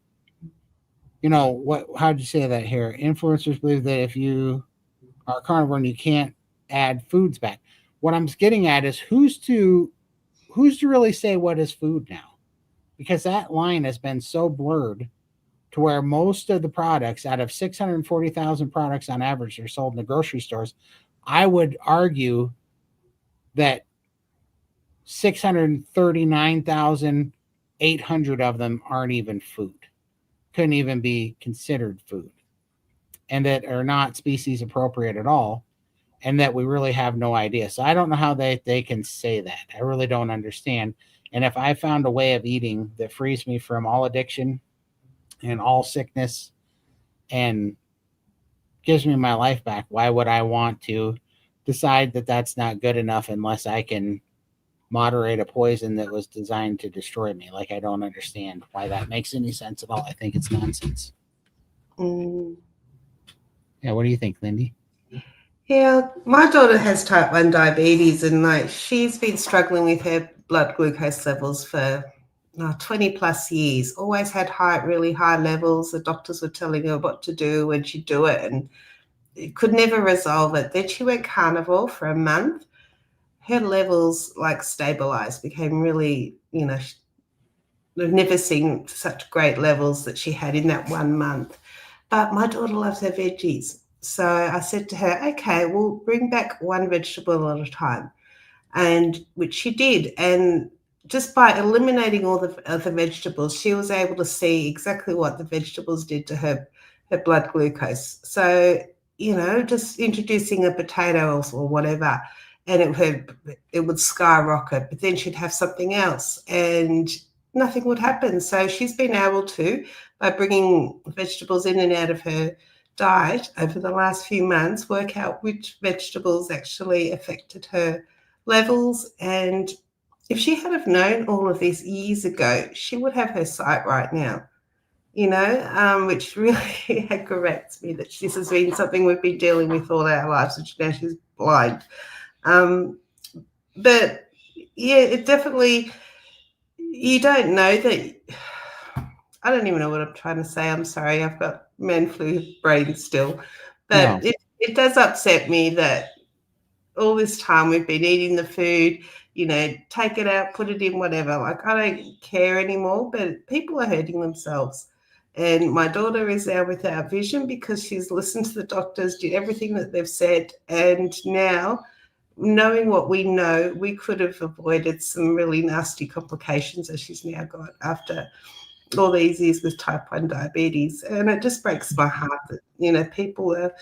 how'd you say that here? Influencers believe that if you are carnivore and you can't add foods back. What I'm getting at is who's to really say what is food now? Because that line has been so blurred to where most of the products, out of 640,000 products on average, are sold in the grocery stores. I would argue that 639,800 of them aren't even food, couldn't even be considered food, and that are not species appropriate at all, and that we really have no idea. So I don't know how they can say that. I really don't understand. And if I found a way of eating that frees me from all addiction and all sickness and gives me my life back, why would I want to decide that that's not good enough unless I can moderate a poison that was designed to destroy me. Like, I don't understand why that makes any sense at all. I think it's nonsense. Mm. Yeah, what do you think, Lindy? Yeah, my daughter has type 1 diabetes, and like she's been struggling with her blood glucose levels for 20 plus years. Always had really high levels. The doctors were telling her what to do when she'd do it, and it could never resolve it. Then she went carnivore for a month. Her levels like stabilized, became really, I've never seen such great levels that she had in that 1 month. But my daughter loves her veggies. So I said to her, okay, we'll bring back one vegetable at a time. And which she did. And just by eliminating all the other vegetables, she was able to see exactly what the vegetables did to her blood glucose. So, just introducing a potato or whatever, and it would skyrocket, but then she'd have something else and nothing would happen. So she's been able to, by bringing vegetables in and out of her diet over the last few months, work out which vegetables actually affected her levels. And if she had have known all of this years ago, she would have her sight right now, which really aggravates me that this has been something we've been dealing with all our lives, which now she's blind. But yeah, it definitely, you don't know that. I don't even know what I'm trying to say. I'm sorry. I've got man flu brain still. But No. it does upset me that all this time we've been eating the food, take it out, put it in, whatever. Like, I don't care anymore, but people are hurting themselves. And my daughter is now without vision because she's listened to the doctors, did everything that they've said. And now, knowing what we know, we could have avoided some really nasty complications that she's now got after all these years with type 1 diabetes. And it just breaks my heart that, people are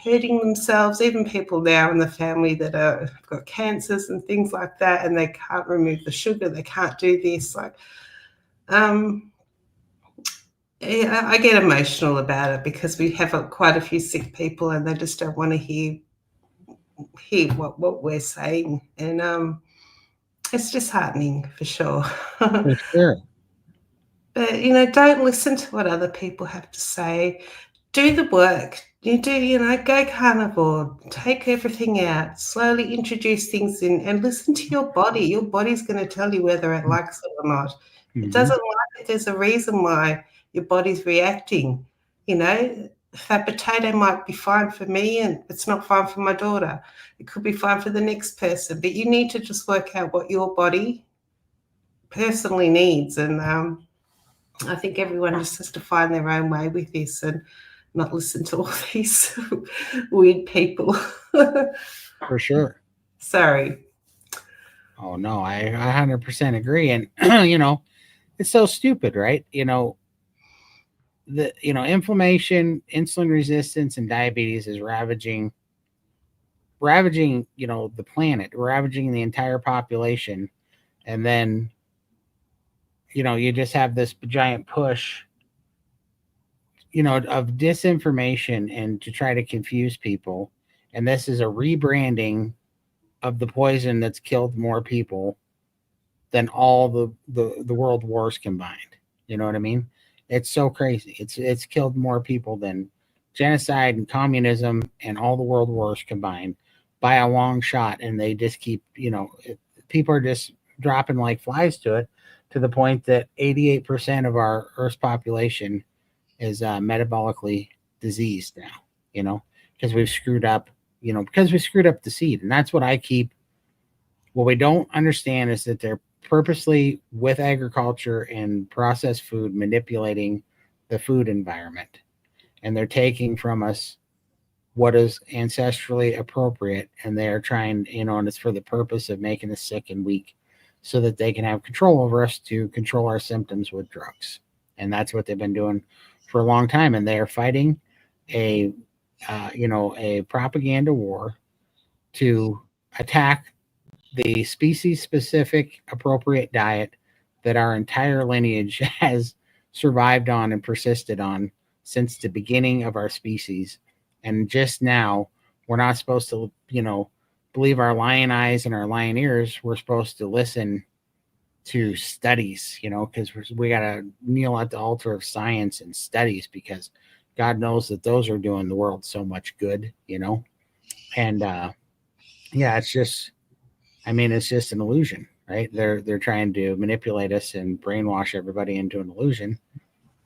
hurting themselves, even people now in the family that have got cancers and things like that, and they can't remove the sugar, they can't do this. Like, yeah, I get emotional about it because we have quite a few sick people and they just don't want to hear what we're saying. And it's disheartening for sure. For sure. But, don't listen to what other people have to say. Do the work. Go carnivore, take everything out, slowly introduce things in, and listen to your body. Your body's going to tell you whether it likes it or not. Mm-hmm. It doesn't like it. There's a reason why your body's reacting. That potato might be fine for me and it's not fine for my daughter. It could be fine for the next person, but you need to just work out what your body personally needs. And I think everyone just has to find their own way with this and not listen to all these weird people. For sure. Sorry. Oh, no, I 100% agree. And, it's so stupid, right? Inflammation, insulin resistance, and diabetes is ravaging, the planet, ravaging the entire population. And then, you just have this giant push, of disinformation and to try to confuse people. And this is a rebranding of the poison that's killed more people than all the world wars combined. You know what I mean? It's so crazy. It's killed more people than genocide and communism and all the world wars combined by a long shot. And they just keep, people are just dropping like flies to it, to the point that 88% of our Earth's population is metabolically diseased now, because we've screwed up, the seed. And that's what what we don't understand is that they're purposely, with agriculture and processed food, manipulating the food environment. And they're taking from us what is ancestrally appropriate. And they're trying, and it's for the purpose of making us sick and weak so that they can have control over us, to control our symptoms with drugs. And that's what they've been doing for a long time. And they are fighting a propaganda war to attack the species-specific appropriate diet that our entire lineage has survived on and persisted on since the beginning of our species. And just now, we're not supposed to, believe our lion eyes and our lion ears, we're supposed to listen to studies, because we got to kneel at the altar of science and studies, because God knows that those are doing the world so much good, and yeah, it's just an illusion, right? They're trying to manipulate us and brainwash everybody into an illusion.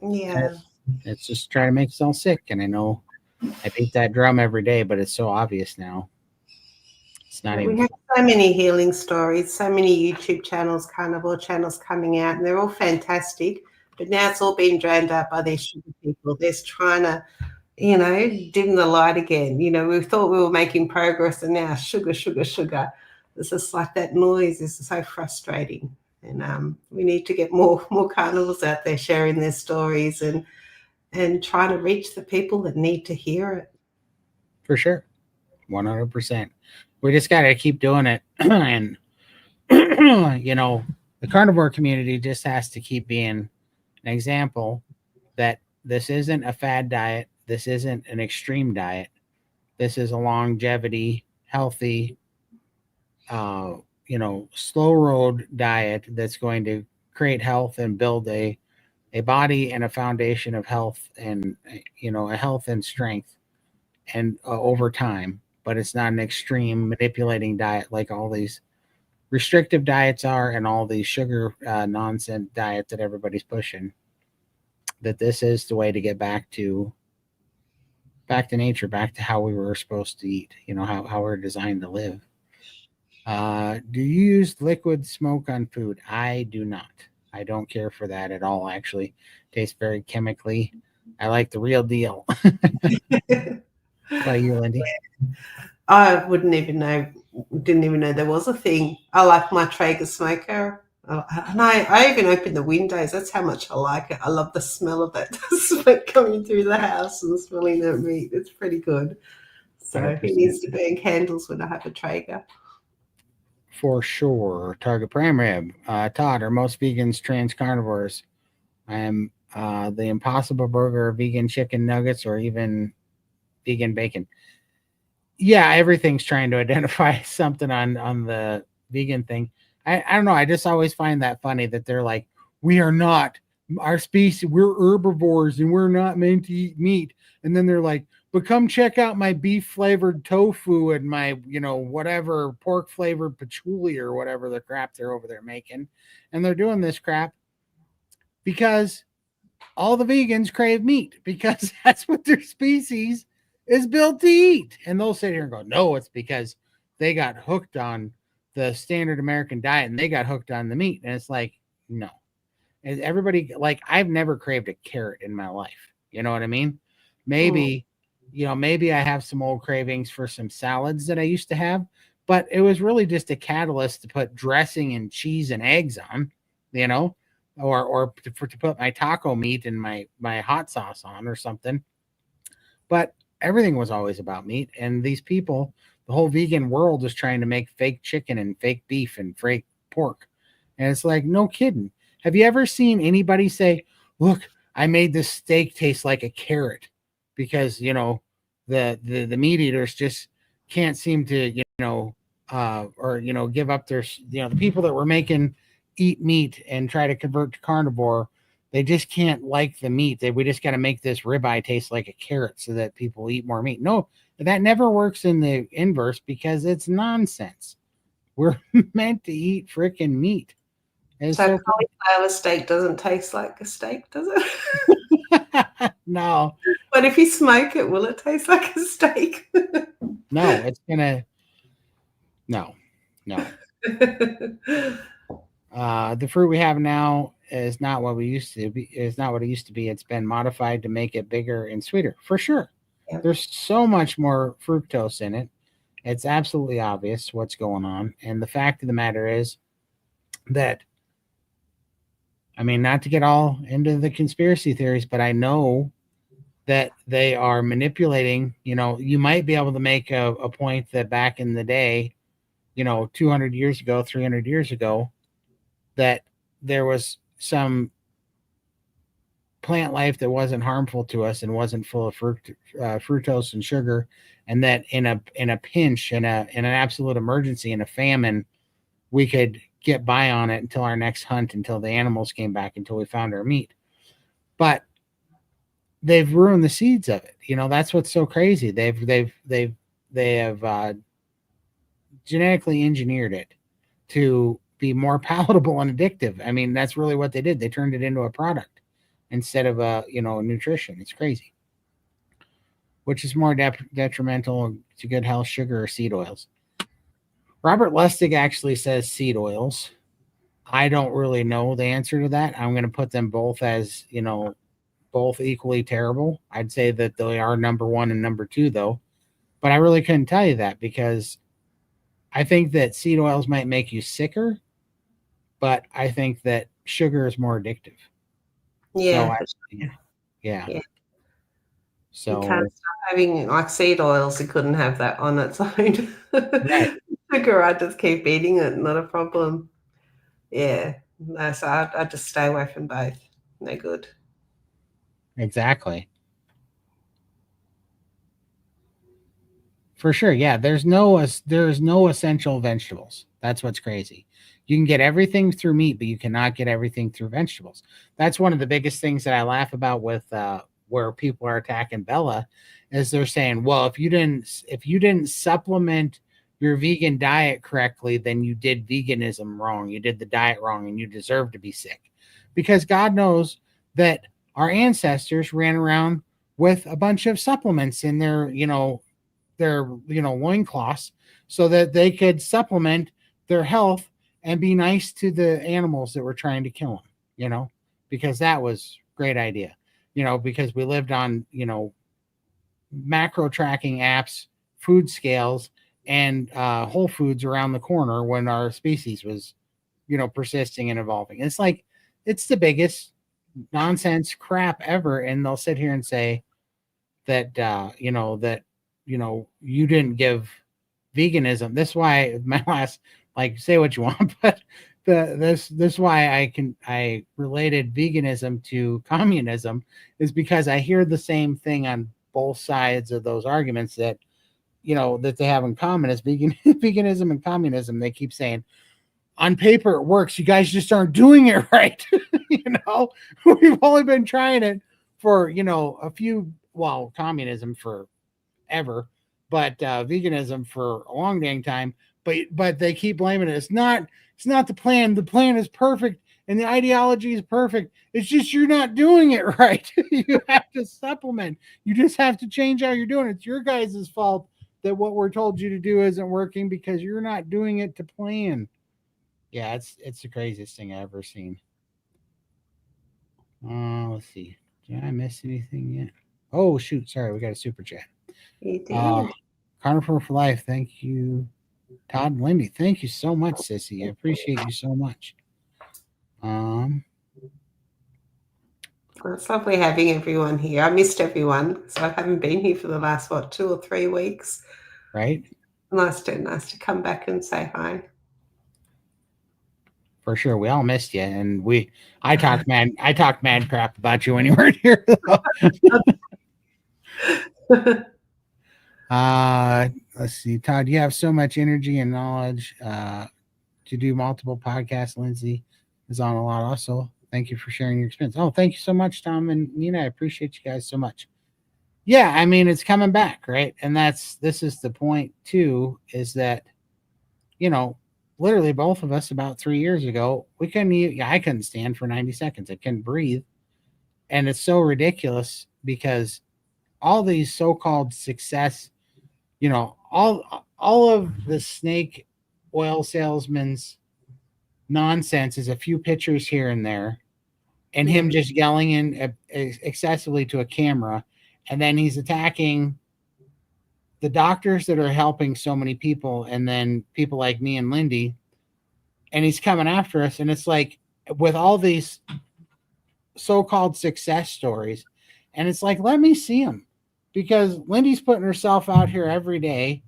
Yeah. It's just trying to make us all sick. And I know I beat that drum every day, but it's so obvious now. It's not even. We have so many healing stories, so many YouTube channels, carnivore channels coming out, and they're all fantastic. But now it's all being drowned out by these sugar people. They're trying to, dim the light again. We thought we were making progress, and now sugar, sugar, sugar. It's just like that noise is so frustrating. And we need to get more carnivores out there sharing their stories and trying to reach the people that need to hear it. For sure. 100%. We just got to keep doing it. And, the carnivore community just has to keep being an example that this isn't a fad diet. This isn't an extreme diet. This is a longevity, healthy, slow road diet that's going to create health and build a body and a foundation of health and, a health and strength and over time. But it's not an extreme manipulating diet like all these restrictive diets are and all these sugar nonsense diets that everybody's pushing. That this is the way to get back to nature, back to how we were supposed to eat, how we're designed to live. Do you use liquid smoke on food? I do not. I don't care for that at all, actually. Tastes very chemically. I like the real deal. By you, Lindy? I didn't even know there was a thing. I like my Traeger smoker. And I even open the windows. That's how much I like it. I love the smell of that smoke coming through the house and smelling that meat. It's pretty good. So 100%. who needs to burn candles when I have a Traeger? For sure. Target prime rib. Todd, are most vegans trans carnivores? I am the Impossible Burger, vegan chicken nuggets, or even vegan bacon. Yeah, everything's trying to identify something on the vegan thing. I don't know. I just always find that funny that they're like, we are not our species. We're herbivores and we're not meant to eat meat. And then they're like, but come check out my beef flavored tofu and my, whatever pork flavored patchouli or whatever the crap they're over there making. And they're doing this crap because all the vegans crave meat because that's what their species is built to eat. And they'll sit here and go, no, it's because they got hooked on the standard American diet and they got hooked on the meat. And it's like, no. And everybody, like, I've never craved a carrot in my life. You know what I mean? Maybe, maybe I have some old cravings for some salads that I used to have, but it was really just a catalyst to put dressing and cheese and eggs on, or to put my taco meat and my hot sauce on or something. But everything was always about meat. And these people, the whole vegan world is trying to make fake chicken and fake beef and fake pork. And it's like, no kidding. Have you ever seen anybody say, look, I made this steak taste like a carrot? Because, the meat eaters just can't seem to, give up their, the people that were making eat meat and try to convert to carnivore, they just can't like the meat. We just got to make this ribeye taste like a carrot so that people eat more meat. No, that never works in the inverse because it's nonsense. We're meant to eat freaking meat. So cauliflower steak doesn't taste like a steak, does it? No. But if you smoke it, will it taste like a steak? No, it's gonna. No. The fruit we have now is not what we used to be. Is not what it used to be. It's been modified to make it bigger and sweeter, for sure. Yeah. There's so much more fructose in it. It's absolutely obvious what's going on. And the fact of the matter is that, not to get all into the conspiracy theories, but I know that they are manipulating. You might be able to make a point that back in the day, 200 years ago, 300 years ago, that there was some plant life that wasn't harmful to us and wasn't full of fructose and sugar, and that in a pinch, in an absolute emergency, in a famine, we could get by on it until our next hunt, until the animals came back, until we found our meat. But they've ruined the seeds of it. That's what's so crazy. They have genetically engineered it to be more palatable and addictive. I mean, that's really what they did. They turned it into a product instead of nutrition. It's crazy. Which is more detrimental to good health, sugar or seed oils? Robert Lustig actually says seed oils. I don't really know the answer to that. I'm going to put them both as, both equally terrible. I'd say that they are number one and number two, though. But I really couldn't tell you that, because I think that seed oils might make you sicker, but I think that sugar is more addictive. Yeah. Yeah. So you can't start having like seed oils. You couldn't have that on its own. Right. Sugar, I just keep eating it. Not a problem. Yeah. No, so I just stay away from both. No good. Exactly. For sure. Yeah. There's no essential vegetables. That's what's crazy. You can get everything through meat, but you cannot get everything through vegetables. That's one of the biggest things that I laugh about with where people are attacking Bella, is they're saying, well, if you didn't supplement your vegan diet correctly, then you did veganism wrong. You did the diet wrong, and you deserve to be sick. Because God knows that our ancestors ran around with a bunch of supplements in their loincloths, so that they could supplement their health and be nice to the animals that were trying to kill them, because that was a great idea, because we lived on, macro tracking apps, food scales, and Whole Foods around the corner when our species was, persisting and evolving. It's like, it's the biggest nonsense crap ever. And they'll sit here and say that, you didn't give veganism. This is why my last, say what you want, but this is why I related veganism to communism, is because I hear the same thing on both sides of those arguments that that they have in common as veganism and communism. They keep saying, on paper it works, you guys just aren't doing it right. We've only been trying it for communism forever, but veganism for a long dang time. But they keep blaming it. It's not the plan. The plan is perfect and the ideology is perfect. It's just you're not doing it right. You have to supplement. You just have to change how you're doing it. It's your guys' fault that what we're told you to do isn't working, because you're not doing it to plan. Yeah, it's the craziest thing I've ever seen. Let's see. Did I miss anything yet? Oh shoot, sorry, we got a super chat. You did. Carnivore for life. Thank you, Todd and Lindy. Thank you so much, Sissy. I appreciate you so much. It's lovely having everyone here. I missed everyone, so I haven't been here for the last 2 or 3 weeks. Right. Nice to come back and say hi. For sure, we all missed you, and I talked mad crap about you when you weren't here. Let's see, Todd, you have so much energy and knowledge to do multiple podcasts. Lindsay is on a lot also. Thank you for sharing your experience. Oh, thank you so much, Tom and Nina. I appreciate you guys so much. Yeah, I mean, it's coming back, right? And this is the point too, is that, literally both of us about 3 years ago, I couldn't stand for 90 seconds. I couldn't breathe. And it's so ridiculous, because all these so-called success, all of the snake oil salesmen's nonsense is a few pictures here and there, and him just yelling in excessively to a camera. And then he's attacking the doctors that are helping so many people, and then people like me and Lindy, and he's coming after us. And it's like, with all these so-called success stories, and it's like, let me see them, because Lindy's putting herself out here every day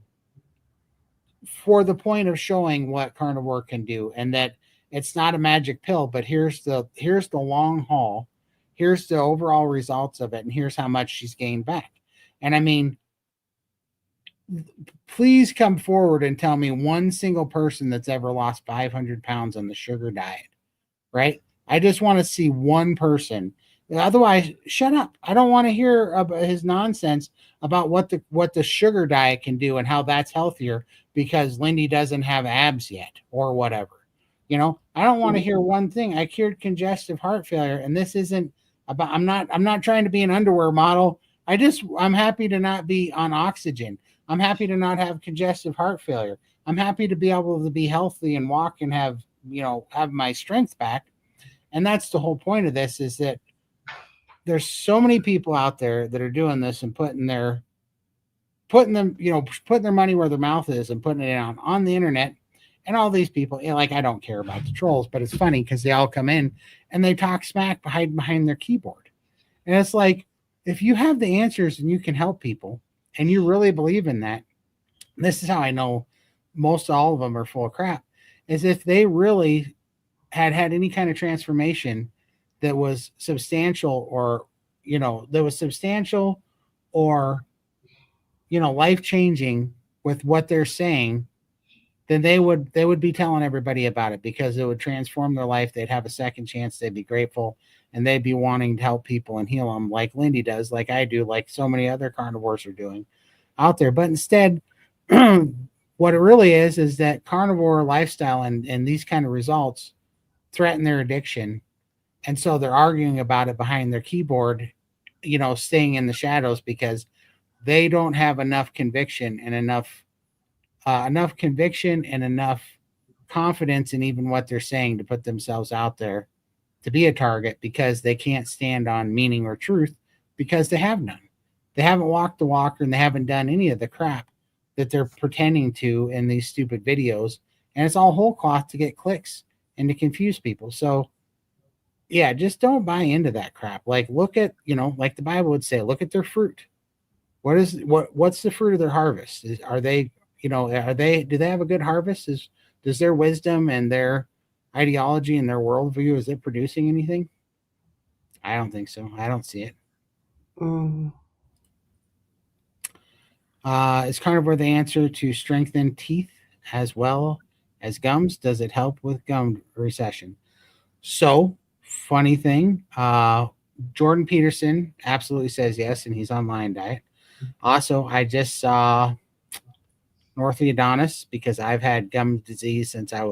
for the point of showing what carnivore can do, and that it's not a magic pill, but here's the long haul. here's the overall results of it, and here's how much she's gained back. And I mean, please come forward and tell me one single person that's ever lost 500 pounds on the sugar diet, right? I just want to see one person. Otherwise, shut up. I don't want to hear about his nonsense about what the sugar diet can do and how that's healthier because Lindy doesn't have abs yet or whatever. You know, I don't want to hear one thing. I cured congestive heart failure, and this isn't about. I'm not trying to be an underwear model. I'm happy to not be on oxygen. I'm happy to not have congestive heart failure. I'm happy to be able to be healthy and walk and have my strength back. And that's the whole point of this, is that there's so many people out there that are doing this and putting their money where their mouth is and putting it on the internet. And all these people, like, I don't care about the trolls, but it's funny because they all come in and they talk smack behind their keyboard. And it's like, if you have the answers and you can help people and you really believe in that, this is how I know most all of them are full of crap, is if they really had any kind of transformation that was substantial or life changing with what they're saying, then they would be telling everybody about it because it would transform their life. They'd have a second chance. They'd be grateful, and they'd be wanting to help people and heal them, like Lindy does, like I do, like so many other carnivores are doing out there. But instead, what it really is that carnivore lifestyle and these kind of results threaten their addiction, and so they're arguing about it behind their keyboard, staying in the shadows because they don't have enough conviction and enough confidence in even what they're saying to put themselves out there to be a target, because they can't stand on meaning or truth because they have none. They haven't walked the walk, and they haven't done any of the crap that they're pretending to in these stupid videos. And it's all whole cloth to get clicks and to confuse people. So yeah, just don't buy into that crap. Like, look at, like the Bible would say, look at their fruit. What's the fruit of their harvest? Do they have a good harvest? Does their wisdom and their ideology and their worldview, is it producing anything? I don't think so. I don't see it. Is carnivore the answer to strengthen teeth as well as gums? Does it help with gum recession? So, funny thing, Jordan Peterson absolutely says yes, and he's on Lion Diet. Also, I just saw Northodontist because I've had gum disease since I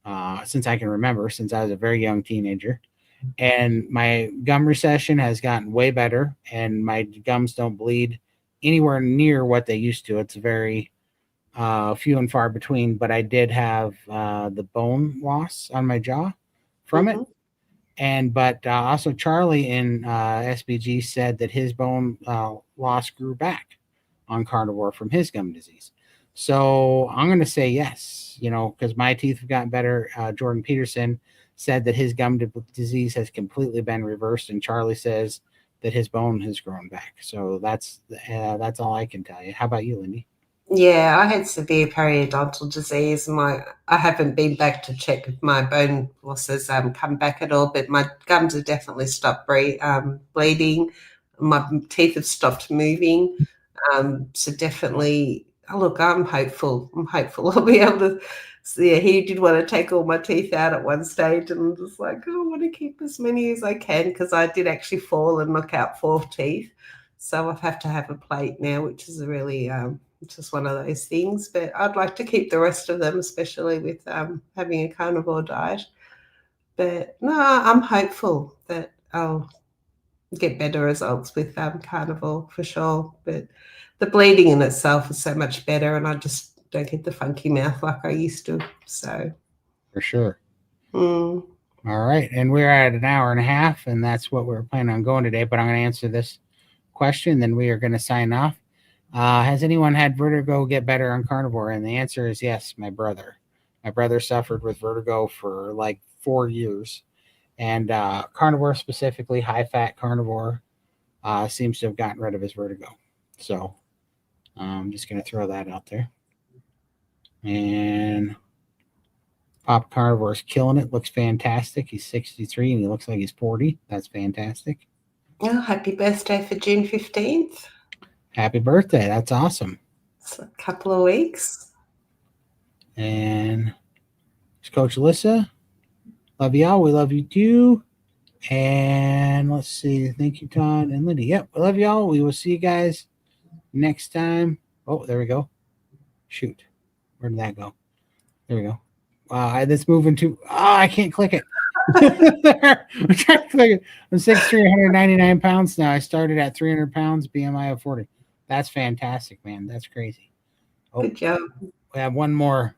can remember, since I was a very young teenager. And my gum recession has gotten way better, and my gums don't bleed anywhere near what they used to. It's very few and far between, but I did have the bone loss on my jaw from it. But also Charlie in SBG said that his bone loss grew back on carnivore from his gum disease. So I'm going to say yes, because my teeth have gotten better. Jordan Peterson said that his gum disease has completely been reversed, and Charlie says that his bone has grown back. So that's all I can tell you. How about you, Lindy? Yeah, I had severe periodontal disease. I haven't been back to check if my bone losses come back at all, but my gums have definitely stopped bleeding. My teeth have stopped moving. So definitely, look, I'm hopeful. I'll be able to. So yeah, he did want to take all my teeth out at one stage, and I'm just like, I want to keep as many as I can, because I did actually fall and knock out 4 teeth. So I have to have a plate now, which is really just one of those things. But I'd like to keep the rest of them, especially with having a carnivore diet. But no, I'm hopeful that I'll get better results with carnivore for sure. But the bleeding in itself is so much better, and I just don't get the funky mouth like I used to. So for sure. All right, and we're at an hour and a half, and that's what we're planning on going today. But I'm going to answer this question, then we are going to sign off. Has anyone had vertigo get better on carnivore? And the answer is yes. My brother suffered with vertigo for like 4 years, and carnivore, specifically high fat carnivore, seems to have gotten rid of his vertigo. So I'm just going to throw that out there. And Pop Carnivore is killing it. Looks fantastic. He's 63 and he looks like he's 40. That's fantastic. Oh, happy birthday for June 15th. Happy birthday. That's awesome. It's a couple of weeks. And it's Coach Alyssa. Love y'all. We love you too. And let's see. Thank you, Todd and Lindy. Yep. We love y'all. We will see you guys next time. Oh, there we go. Shoot. Where did that go? There we go. Wow, that's moving too. Oh, I can't click it. I'm trying to click it. I'm 6'3", 199 pounds now. I started at 300 pounds, BMI of 40. That's fantastic, man. That's crazy. Oh, good job. We have one more.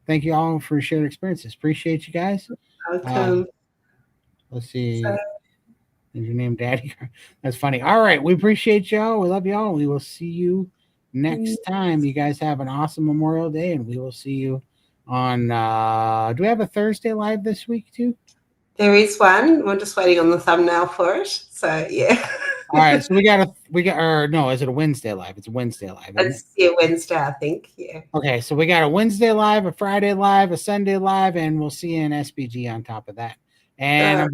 Thank you all for shared experiences. Appreciate you guys. Welcome. Let's see. Is your name Daddy? That's funny. All right. We appreciate y'all. We love y'all. We will see you next time. You guys have an awesome Memorial Day, and we will see you on do we have a Thursday live this week too? There is one. We're just waiting on the thumbnail for it. So yeah. All right. So we got or no, is it a Wednesday live? It's a Wednesday live. It's Wednesday, I think. Yeah. Okay, so we got a Wednesday live, a Friday live, a Sunday live, and we'll see you in SBG on top of that. And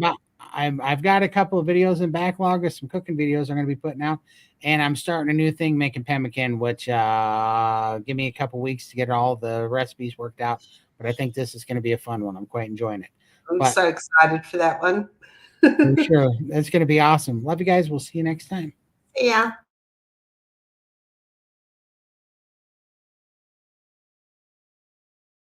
I've got a couple of videos in backlog of some cooking videos I'm going to be putting out, and I'm starting a new thing making pemmican, which give me a couple weeks to get all the recipes worked out. But I think this is going to be a fun one. I'm quite enjoying it. I'm so excited for that one. For sure, that's going to be awesome. Love you guys. We'll see you next time. Yeah.